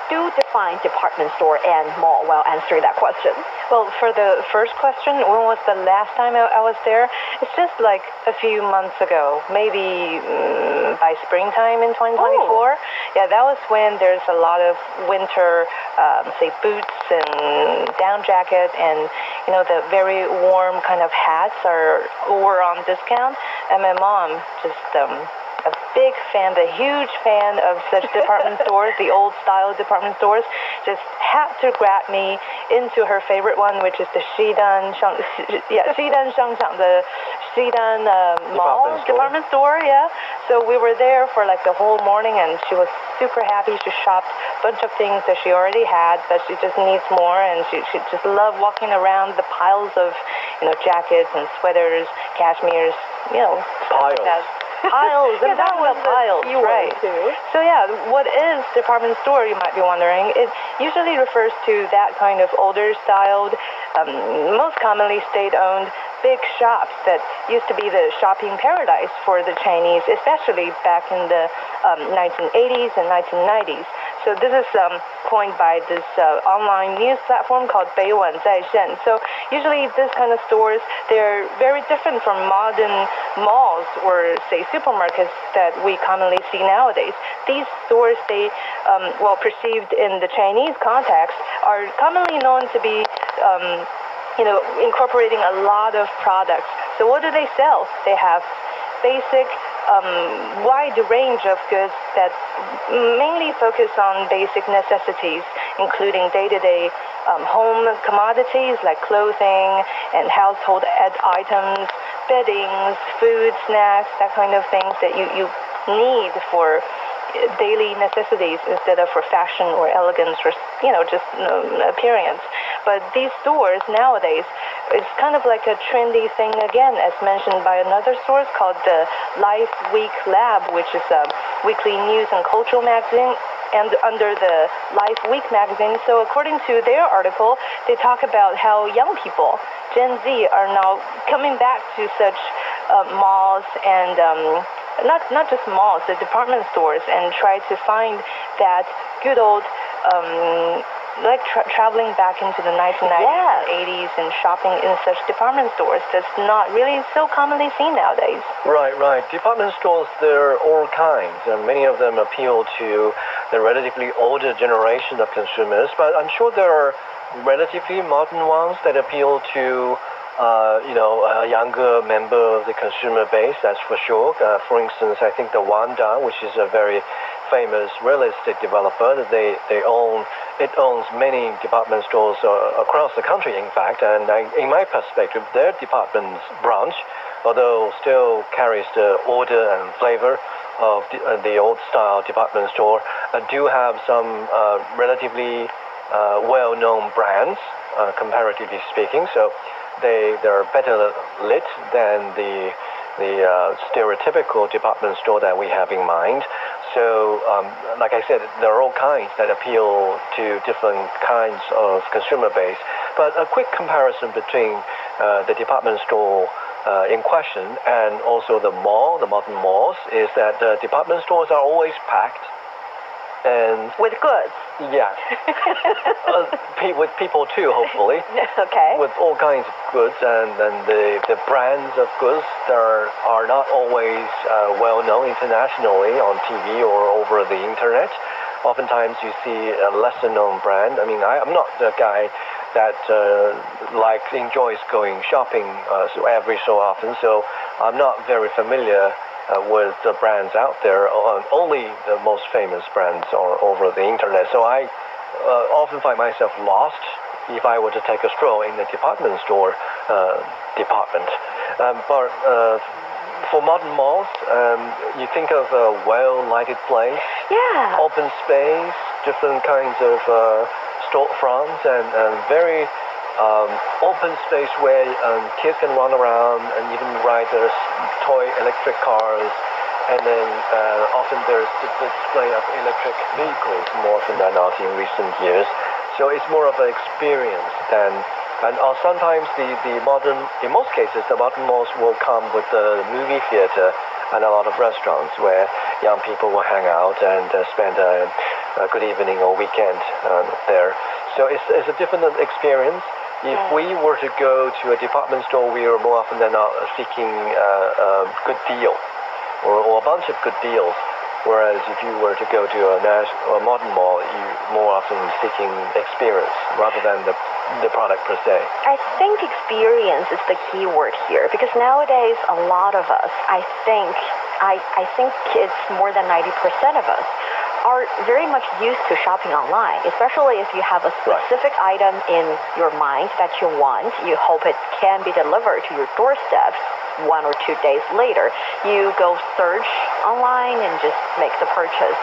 do define department store and mall while answering that question. Well, for the first question, when was the last time I was there? It's just like a few months ago, maybe by springtime in 2024. Oh. Yeah, that was when there's a lot of winter, say, boots and down jacket, and the very warm kind of hats were on discount. And my mom just a big fan, a huge fan of such department stores, the old-style department stores, just had to grab me into her favorite one, which is the Xidan Shangchang, the Xidan Mall department store, yeah. So we were there for like the whole morning, and she was super happy. She shopped a bunch of things that she already had, but she just needs more, and she just loved walking around the piles of, jackets and sweaters, cashmeres, Piles. Piles, and that was the piles, right? Too. So yeah, what is department store, you might be wondering? It usually refers to that kind of older styled, most commonly state-owned big shops that used to be the shopping paradise for the Chinese, especially back in the 1980s and 1990s. So this is coined by this online news platform called 北晚在线. So usually this kind of stores, they're very different from modern malls or say supermarkets that we commonly see nowadays. These stores, they, perceived in the Chinese context, are commonly known to be incorporating a lot of products. So what do they sell? They have basic, wide range of goods that mainly focus on basic necessities, including day-to-day home commodities like clothing and household items, beddings, food, snacks, that kind of things that you need for daily necessities instead of for fashion or elegance or just appearance. But these stores nowadays, it's kind of like a trendy thing again, as mentioned by another source called the Life Week Lab, which is a weekly news and cultural magazine and under the Life Week magazine. So according to their article, they talk about how young people, Gen Z, are now coming back to such malls and not just malls, the department stores, and try to find that good old traveling back into the 1990s and 80s and shopping in such department stores that's not really so commonly seen nowadays. Right. Department stores, there are all kinds, and many of them appeal to the relatively older generation of consumers, but I'm sure there are relatively modern ones that appeal to a younger member of the consumer base, that's for sure. For instance, I think the Wanda, which is a very famous real estate developer, it owns many department stores across the country, in fact, and in my perspective, their department branch, although still carries the order and flavor of the old-style department store, do have some relatively well-known brands, comparatively speaking, so they're better lit than the stereotypical department store that we have in mind. So, like I said, there are all kinds that appeal to different kinds of consumer base. But a quick comparison between the department store in question and also the modern malls, is that the department stores are always packed. And with goods. Yeah. With people too, hopefully. Okay. With all kinds of goods, and the brands of goods that are not always well known internationally on TV or over the internet. Oftentimes you see a lesser known brand. I mean, I'm not the guy that enjoys going shopping every so often, so I'm not very familiar with the brands out there. Only the most famous brands are over the internet. So I often find myself lost if I were to take a stroll in the department store department. But for modern malls, you think of a well-lighted place, open space, different kinds of storefronts, and very open space where kids can run around and even ride their toy electric cars, and then often there's the display of electric vehicles more often than not in recent years. So it's more of an experience than, and sometimes in most cases, the modern malls will come with a movie theater and a lot of restaurants where young people will hang out and spend a good evening or weekend there. So it's a different experience. If we were to go to a department store, we are more often than not seeking a good deal or a bunch of good deals. Whereas if you were to go to a modern mall, you're more often seeking experience rather than the the product per se? I think experience is the key word here, because nowadays a lot of us, I think it's more than 90% of us, are very much used to shopping online, especially if you have a specific item in your mind that you want. You hope it can be delivered to your doorstep 1 or 2 days later. You go search online and just make the purchase.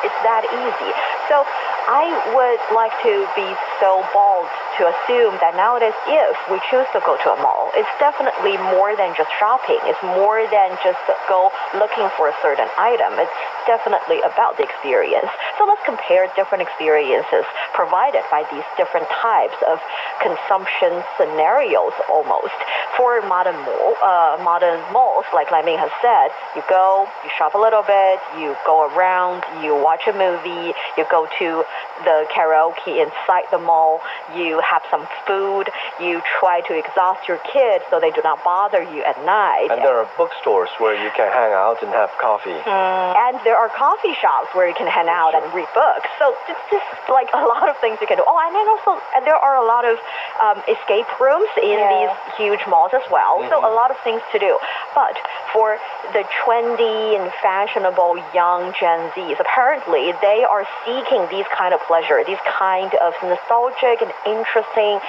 It's that easy. So I would like to be so bold to assume that nowadays, if we choose to go to a mall, it's definitely more than just shopping. It's more than just go looking for a certain item. It's definitely about the experience. So let's compare different experiences provided by these different types of consumption scenarios almost. For modern malls, like Lai Ming has said, you go, you shop a little bit, you go around, you watch a movie, you go to the karaoke inside the mall, you have some food, you try to exhaust your kids so they do not bother you at night. And there are bookstores where you can hang out and have coffee. And there are coffee shops where you can hang out and read books. So it's just like a lot of things you can do. Oh, and then also there are a lot of escape rooms in these huge malls as well. So a lot of things to do. But for the trendy and fashionable young Gen Zs, apparently they are seeking these kind of pleasure, these kind of nostalgic and interesting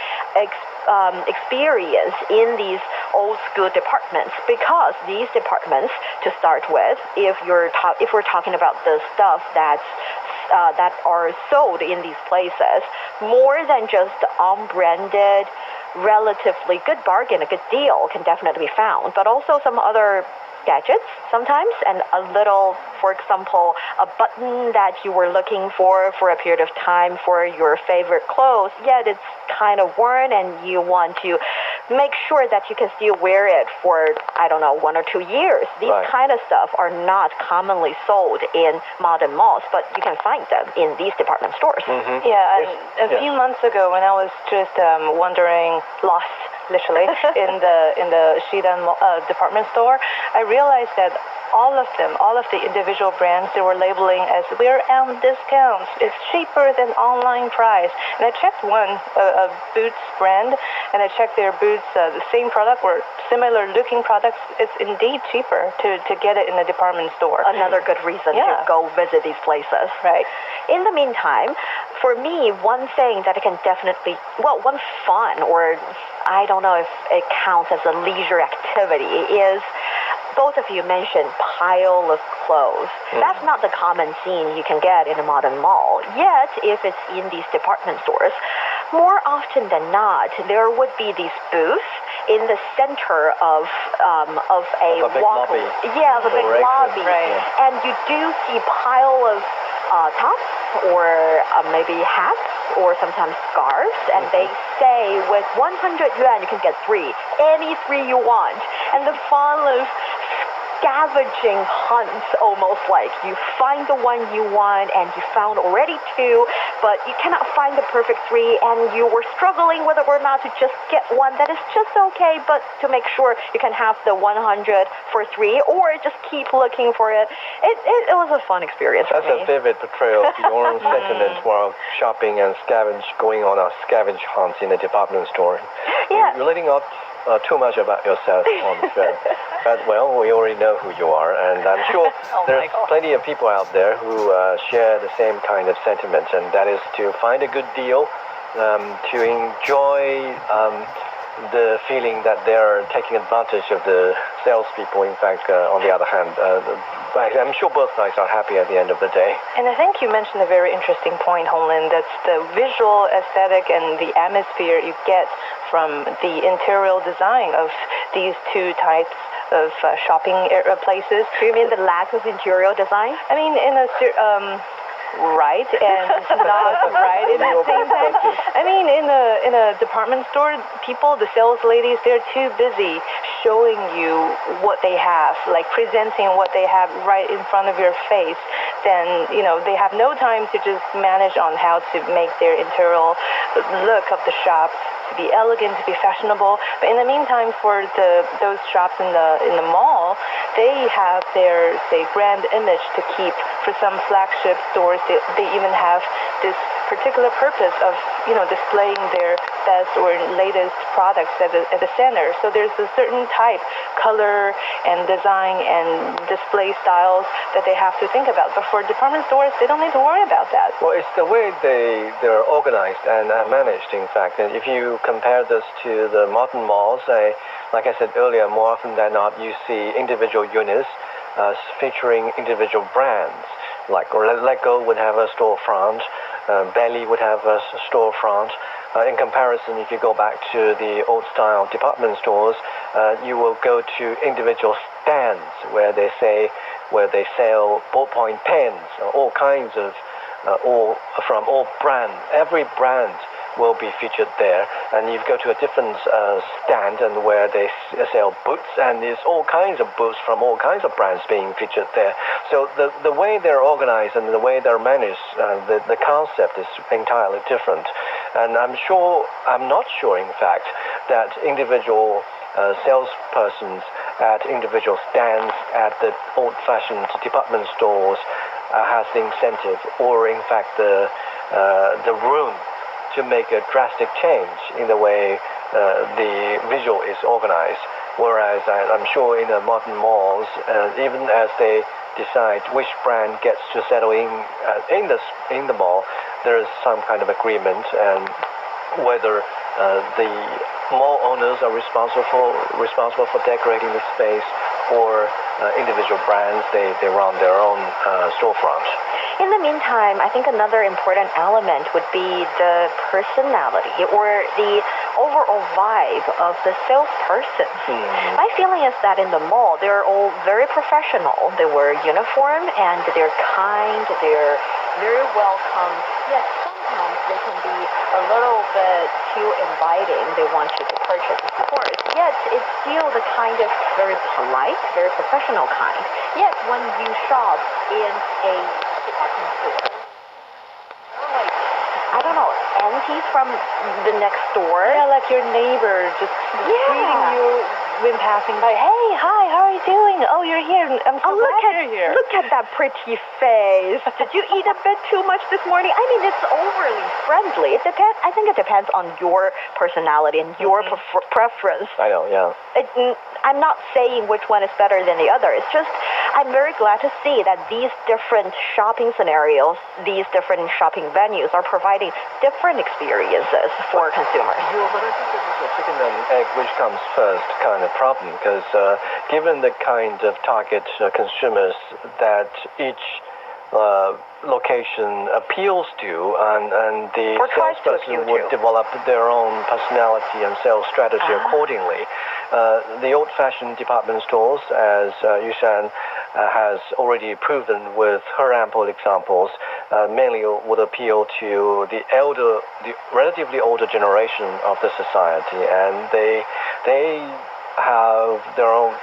experience in these old school departments, because these departments, to start with, if we're talking about the stuff that are sold in these places, more than just unbranded, relatively good bargain, a good deal can definitely be found, but also some other gadgets sometimes, and a little, for example, a button that you were looking for a period of time for your favorite clothes, yet it's kind of worn and you want to make sure that you can still wear it for, I don't know, 1 or 2 years. These kind of stuff are not commonly sold in modern malls, but you can find them in these department stores. Yeah, and a few months ago when I was just wandering, lost literally, in the Xidan department store, I realized that all of the individual brands, they were labeling as we're on discounts. It's cheaper than online price. And I checked one, a Boots brand, and I checked their Boots, the same product or similar looking products. It's indeed cheaper to get it in a department store. Another good reason to go visit these places. Right. In the meantime, for me, one thing that I can definitely, one fun, or I don't know if it counts as a leisure activity, is both of you mentioned pile of clothes. That's not the common scene you can get in a modern mall. Yet, if it's in these department stores, more often than not, there would be these booths in the center of a big lobby. Yeah, of a big lobby. Right. And you do see pile of tops or maybe hats or sometimes scarves, and they say with 100 yuan you can get 3, any 3 you want. And the fun of scavenging hunts, almost like you find the one you want and you found already 2, but you cannot find the perfect 3, and you were struggling whether or not to just get one that is just okay, but to make sure you can have the 100 for 3, or just keep looking for it. It was a fun experience for me. That's a vivid portrayal of your own sentiments while shopping and going on a scavenge hunt in a department store. Yeah. You're letting out too much about yourself on the show. But, well, we already know who you are, and I'm sure there's plenty of people out there who share the same kind of sentiment, and that is to find a good deal, to enjoy the feeling that they're taking advantage of the salespeople. In fact, on the other hand, I'm sure both sides are happy at the end of the day. And I think you mentioned a very interesting point, Honglin. That's the visual aesthetic and the atmosphere you get from the interior design of these 2 types of shopping places. Do you mean the lack of interior design? I mean, in a right and not right in the same time. I mean, in a department store, the sales ladies, they're too busy showing you what they have, like presenting what they have right in front of your face. Then, they have no time to just manage on how to make their interior look of the shop to be elegant, to be fashionable. But in the meantime, for those shops in the mall, they have their, say, brand image to keep. For some flagship stores, they even have this particular purpose of, displaying their best or latest products at the center. So there's a certain type, color and design and display styles that they have to think about. But for department stores, they don't need to worry about that. Well, it's the way they're organized and managed, in fact. And if you compare this to the modern malls, like I said earlier, more often than not, you see individual units featuring individual brands. Like Lego would have a storefront, Belly would have a storefront. In comparison, if you go back to the old-style department stores, you will go to individual stands where they sell ballpoint pens, all kinds of, from all brands. Every brand will be featured there, and you go to a different stand and where they sell boots, and there's all kinds of boots from all kinds of brands being featured there. So the way they're organized and the way they're managed, the concept is entirely different. And I'm not sure, in fact, that individual salespersons at individual stands at the old-fashioned department stores has the incentive or, in fact, the room to make a drastic change in the way the visual is organized. Whereas I'm sure in the modern malls, even as they decide which brand gets to settle in the mall, there is some kind of agreement, and whether the mall owners are responsible for decorating the space or individual brands, they run their own storefront. In the meantime, I think another important element would be the personality or the overall vibe of the salesperson. My feeling is that in the mall, they're all very professional. They wear uniform and they're kind, they're very welcome. Yes, sometimes they can be a little bit too inviting. They want you to purchase, of course. Yet it's still the kind of very polite, very professional kind. Yet when you shop in a department store, like, I don't know, aunties from the next door. Yeah, like your neighbor just greeting you when passing by. Hey, hi, how are you doing? Oh, you're here. I'm so glad you're here. Look at that pretty face. Did you eat a bit too much this morning? I mean, it's overly friendly. It depends. I think it depends on your personality and your preference. I know, yeah. I'm not saying which one is better than the other. It's just I'm very glad to see that these different shopping scenarios, these different shopping venues are providing different experiences for consumers. Yeah, but I think this is a chicken and egg which comes first kind of problem, because given the kind of target consumers that each location appeals to, and the salesperson would develop their own personality and sales strategy accordingly. The old-fashioned department stores, as Yushan has already proven with her ample examples, mainly would appeal to the relatively older generation of the society, and they have their own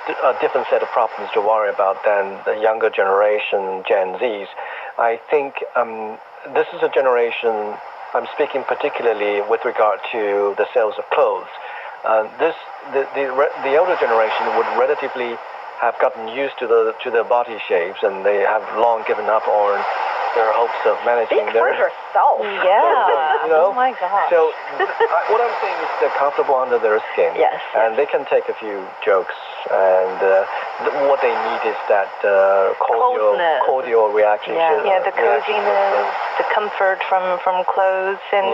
different set of problems to worry about than the younger generation, Gen Zs. I think this is a generation, I'm speaking particularly with regard to the sales of clothes. The older generation would relatively have gotten used to their body shapes, and they have long given up on their hopes of managing their... Speak for yourself. Yeah. Oh my God. So what I'm saying is they're comfortable under their skin. Yes. And they can take a few jokes, and what they need is that cordial reaction. Yeah, the coziness, the comfort from clothes, and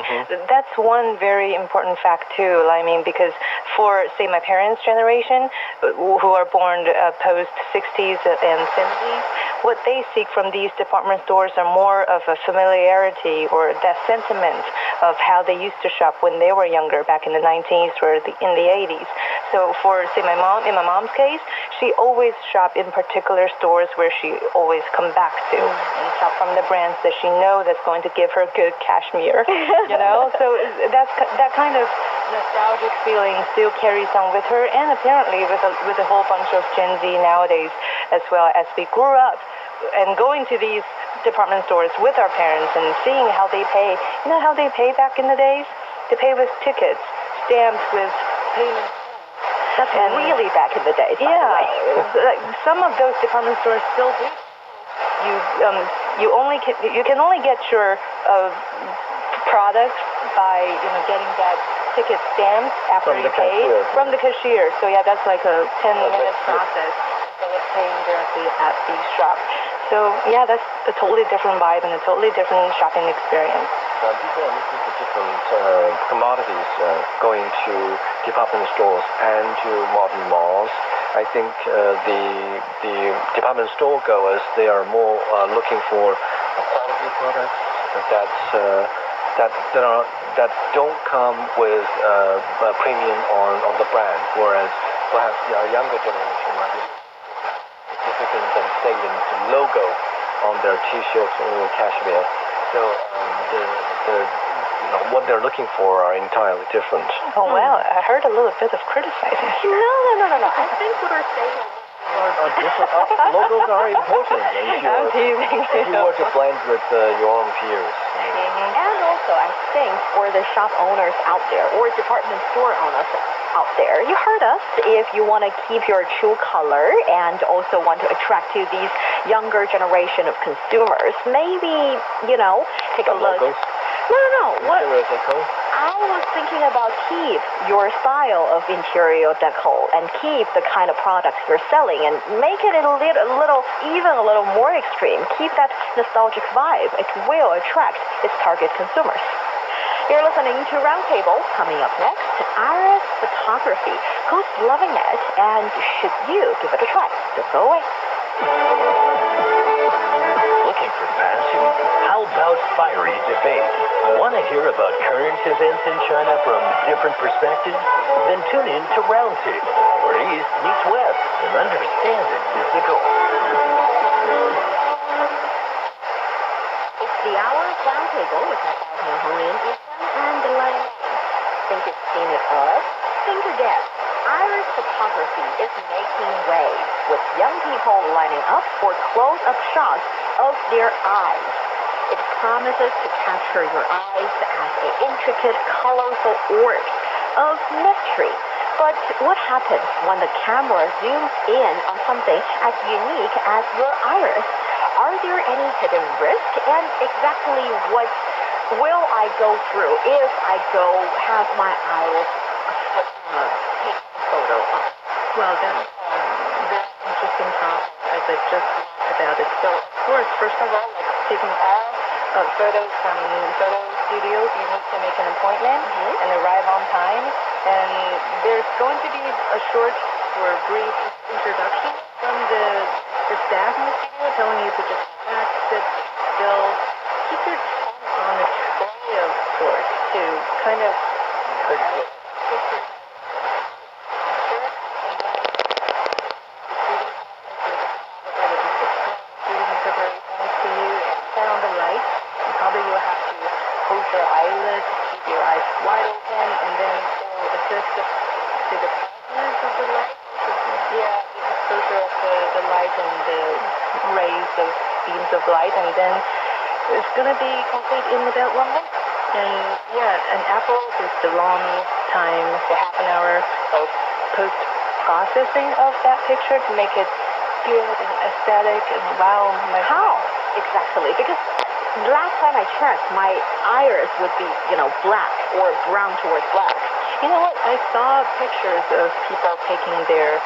that's one very important fact too. I mean, because for, say, my parents' generation, who are born post 60s and 70s, what they seek from these department stores are more of a familiarity or that sentiment of how they used to shop when they were younger, back in the 90s or in the 80s. So for, say, my mom, in my mom's case, she always shopped in particular stores where she always come back to and shop from the brands that she knows that's going to give her good cashmere, you know? So that kind of nostalgic feeling still carries on with her, and apparently with a whole bunch of Gen Z nowadays, as well as we grew up and going to these department stores with our parents and seeing how they pay. You know how they pay back in the days? They pay with tickets, stamped with payment. That's really back in the days. Yeah, like some of those department stores still do. You can only get your product by getting that ticket stamped after you pay from the cashier. So yeah, that's like a 10-minute process instead of paying directly at the shop. So yeah, that's a totally different vibe and a totally different shopping experience. People are looking for different commodities going to department stores and to modern malls. I think the department store goers, they are more looking for quality products that don't come with a premium on the brand, whereas perhaps a younger generation might be significant and salient logo on their T-shirts or cashmere. So what they're looking for are entirely different. Oh well, I heard a little bit of criticizing. No. I think what we're saying. Logos are important if you were to blend with your own peers. And also, I think for the shop owners out there or department store owners out there, you heard us. If you want to keep your true color and also want to attract to these younger generation of consumers, maybe, take a look. Logos? No. What? Interior deco? I was thinking about keep your style of interior deco and keep the kind of products you're selling and make it a little more extreme. Keep that nostalgic vibe. It will attract its target consumers. You're listening to Roundtable. Coming up next, Iris Photography. Who's loving it and should you give it a try? Don't go away. Looking for passion? How about fiery debate? Want to hear about current events in China from different perspectives? Then tune in to Roundtable, where East meets West, and understanding is the goal. It's the hour of Roundtable with myself, Hong and the line. Think you've seen it all? Think again. Iris Photography is making waves with young people lining up for close-up shots of their eyes. It promises to capture your eyes as an intricate, colorful orb of mystery. But what happens when the camera zooms in on something as unique as your iris? Are there any hidden risks? And exactly what will I go through if I go have my iris take a photo of? Well, that's very interesting topic as I just talked about it. So, of course, first of all, like taking all photos from photo studios, you need to make an appointment and arrive on time. And there's going to be a short or brief introduction from the staff in the studio telling you to just relax, sit still, keep your tongue on a tray of sorts to kind of close your eyelids, keep your eyes wide open, and then they'll adjust to the brightness of the light. The exposure of the light and the rays of beams of light, and then it's going to be complete in about 1 minute. And after is the long time, the half an hour of post-processing of that picture to make it good and aesthetic and wow. How? Exactly, because last time I checked, my iris would be, black or brown towards black. You know what? I saw pictures of people taking their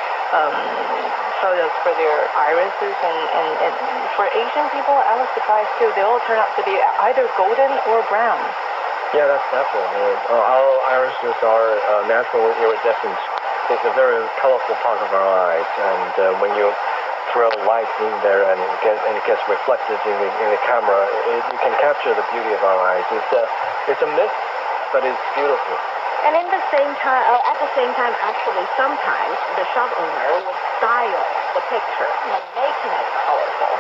photos for their irises, and for Asian people, I was surprised too. They all turn out to be either golden or brown. Yeah, that's natural. Our irises are natural iridescent. It's a very colorful part of our eyes, and when you throw light in there and it gets reflected in the camera, you can capture the beauty of our eyes. It's a myth, but it's beautiful. And at the same time, actually, sometimes the shop owner would style the picture and making it colorful.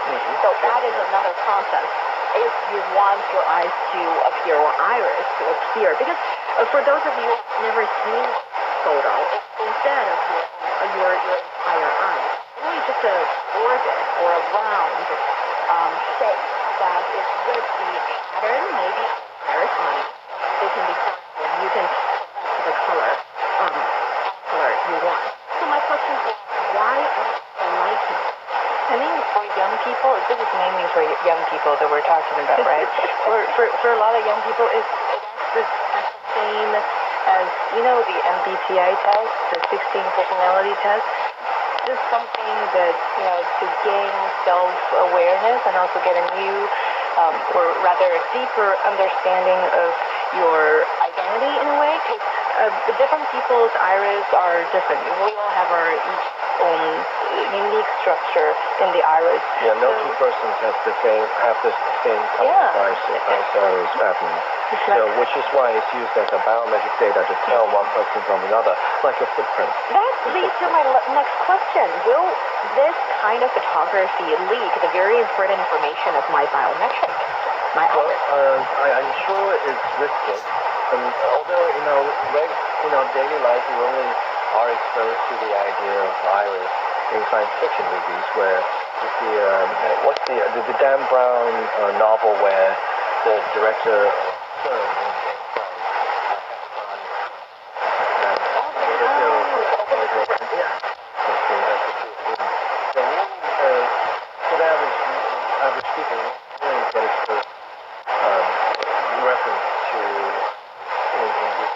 So that is another process. If you want your eyes to appear or iris to appear, because for those of you who have never seen a photo, instead of your entire eye, really just an orbit or a round shape that is with the pattern, maybe colors on it. They can be colorful. You can select the color you want. So my question is, why are people liking it? I think for young people, this is mainly for young people that we're talking about, right? For a lot of young people, it's the same as, you know, the MBTI test, the 16 personality test. Just something that, you know, to gain self-awareness and also get a new, or rather a deeper understanding of your identity in a way. Because the different people's iris are different. We all have our each own unique structure in the iris. Yeah, no two persons have the same color iris pattern. So, which is why it's used as a biometric data to tell one person from another, like a footprint. That leads to my next question. Will this kind of photography leak the very important information of my biometric? I'm sure it's risky. And although, daily life we only are exposed to the idea of iris in science fiction movies, where you see, what's the Dan Brown novel where the director average people really get exposed reference to in this.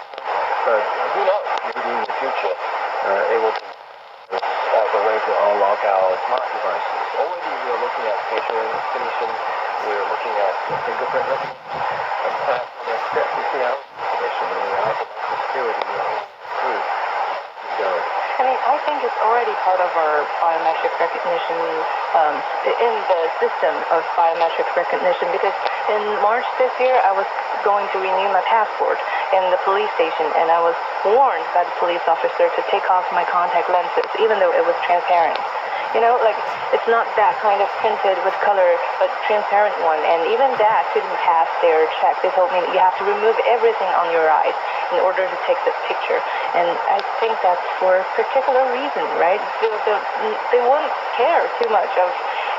But who knows? Maybe in the future, it will be as a way to unlock our smart devices. Already we are looking at facial recognition. We are looking at fingerprint recognition. And perhaps the next step we see our recognition and we have the security through. I mean, I think it's already part of our biometric recognition in the system of biometric recognition, because in March this year I was going to renew my passport in the police station, and I was warned by the police officer to take off my contact lenses, even though it was transparent. You know, like, it's not that kind of printed with color, but transparent one. And even that couldn't pass their check. They told me that you have to remove everything on your eyes in order to take the picture. And I think that's for a particular reason, right? They won't care too much of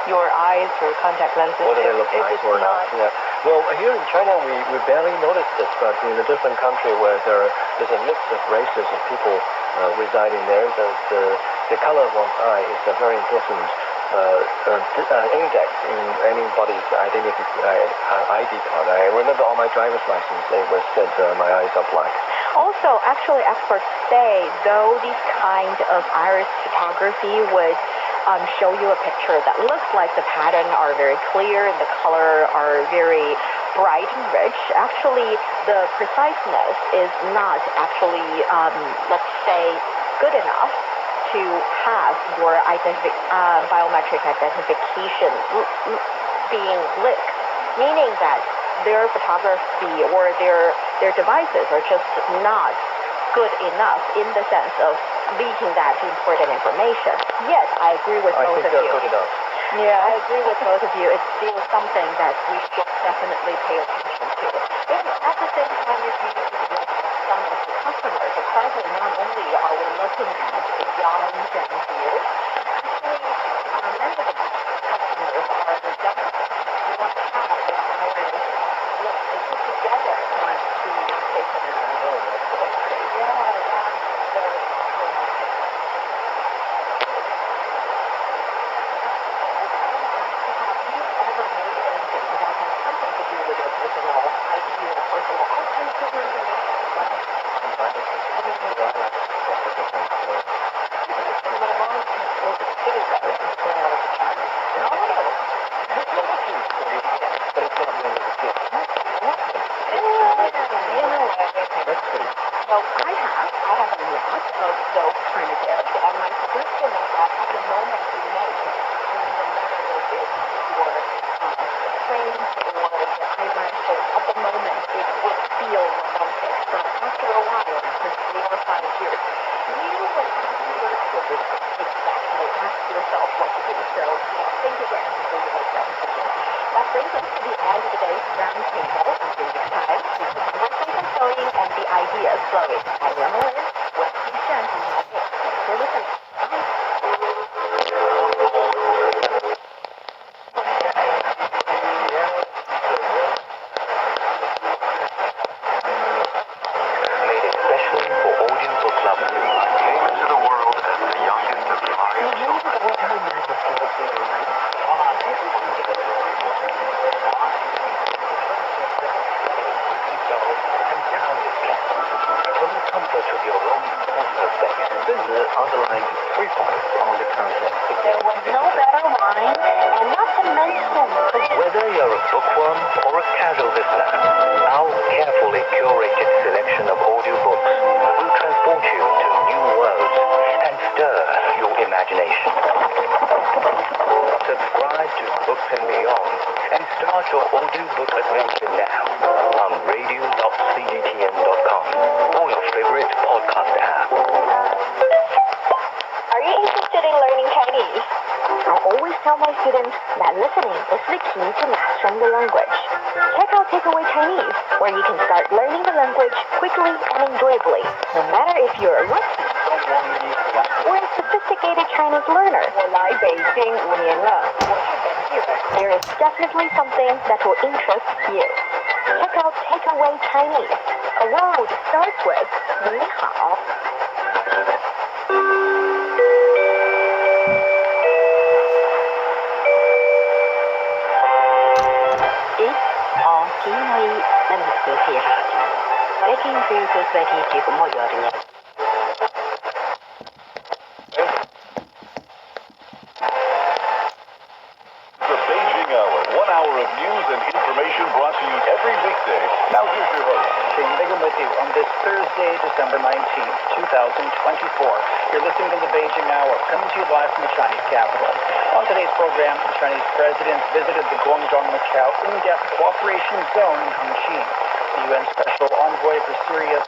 your eyes or contact lenses. Whether they look nice or not. Yeah. Well, here in China, we barely notice this, but in a different country where there's a mix of races of people residing there, the color of one's eye is a very important index in anybody's ID card. I remember on my driver's license, it was said my eyes are black. Also, actually, experts say, though these kind of iris photography would show you a picture that looks like the pattern are very clear and the color are very bright and rich, actually the preciseness is not actually, let's say, good enough to have your biometric identification being linked, meaning that their photography or their devices are just not good enough in the sense of leaking that important information. Yes, I agree with both of you. I think they're good enough. Yeah, I agree with both of you. It's still something that we should definitely pay attention to. At the same time, if you look at some of the customers, apparently not only are we looking at the young Gen Zers, actually many of the customers are the young. We want to have the iris look, they put together once the station is That brings us to the end of today's roundtable on Previous Time. The conversation flowing and the ideas flowing. I'm Young Lin, with Shen and Magic. Thanks for listening. Made especially for audiobook lovers. Came into the world as the youngest of five children. subscribe to Books and Beyond and start your audiobook adventure now on radio.cgtn.com or your favorite podcast app. Are you interested in learning Chinese? I always tell my students that listening is the key to mastering the language. Check out Takeaway Chinese, where you can start learning the language quickly and enjoyably, no matter if you're a rookie or a sophisticated Chinese learner. There is definitely something that will interest you. Check out Takeaway Chinese. A word starts with 你好. The Beijing Hour, 1 hour of news and information brought to you every weekday. Now here's your host. Shane Bigham with you on this Thursday, December 19th, 2024. You're listening to the Beijing Hour, coming to you live from the Chinese capital. On today's program, the Chinese president visited the Guangdong-Macau in-depth cooperation zone in Hongqin. The UN Special Envoy for Syria.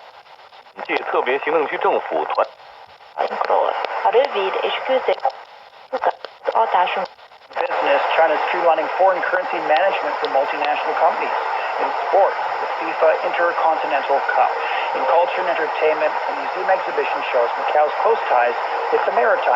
Business, China's streamlining foreign currency management for multinational companies. In sports, the FIFA Intercontinental Cup. In culture and entertainment, a museum exhibition shows Macau's close ties with the maritime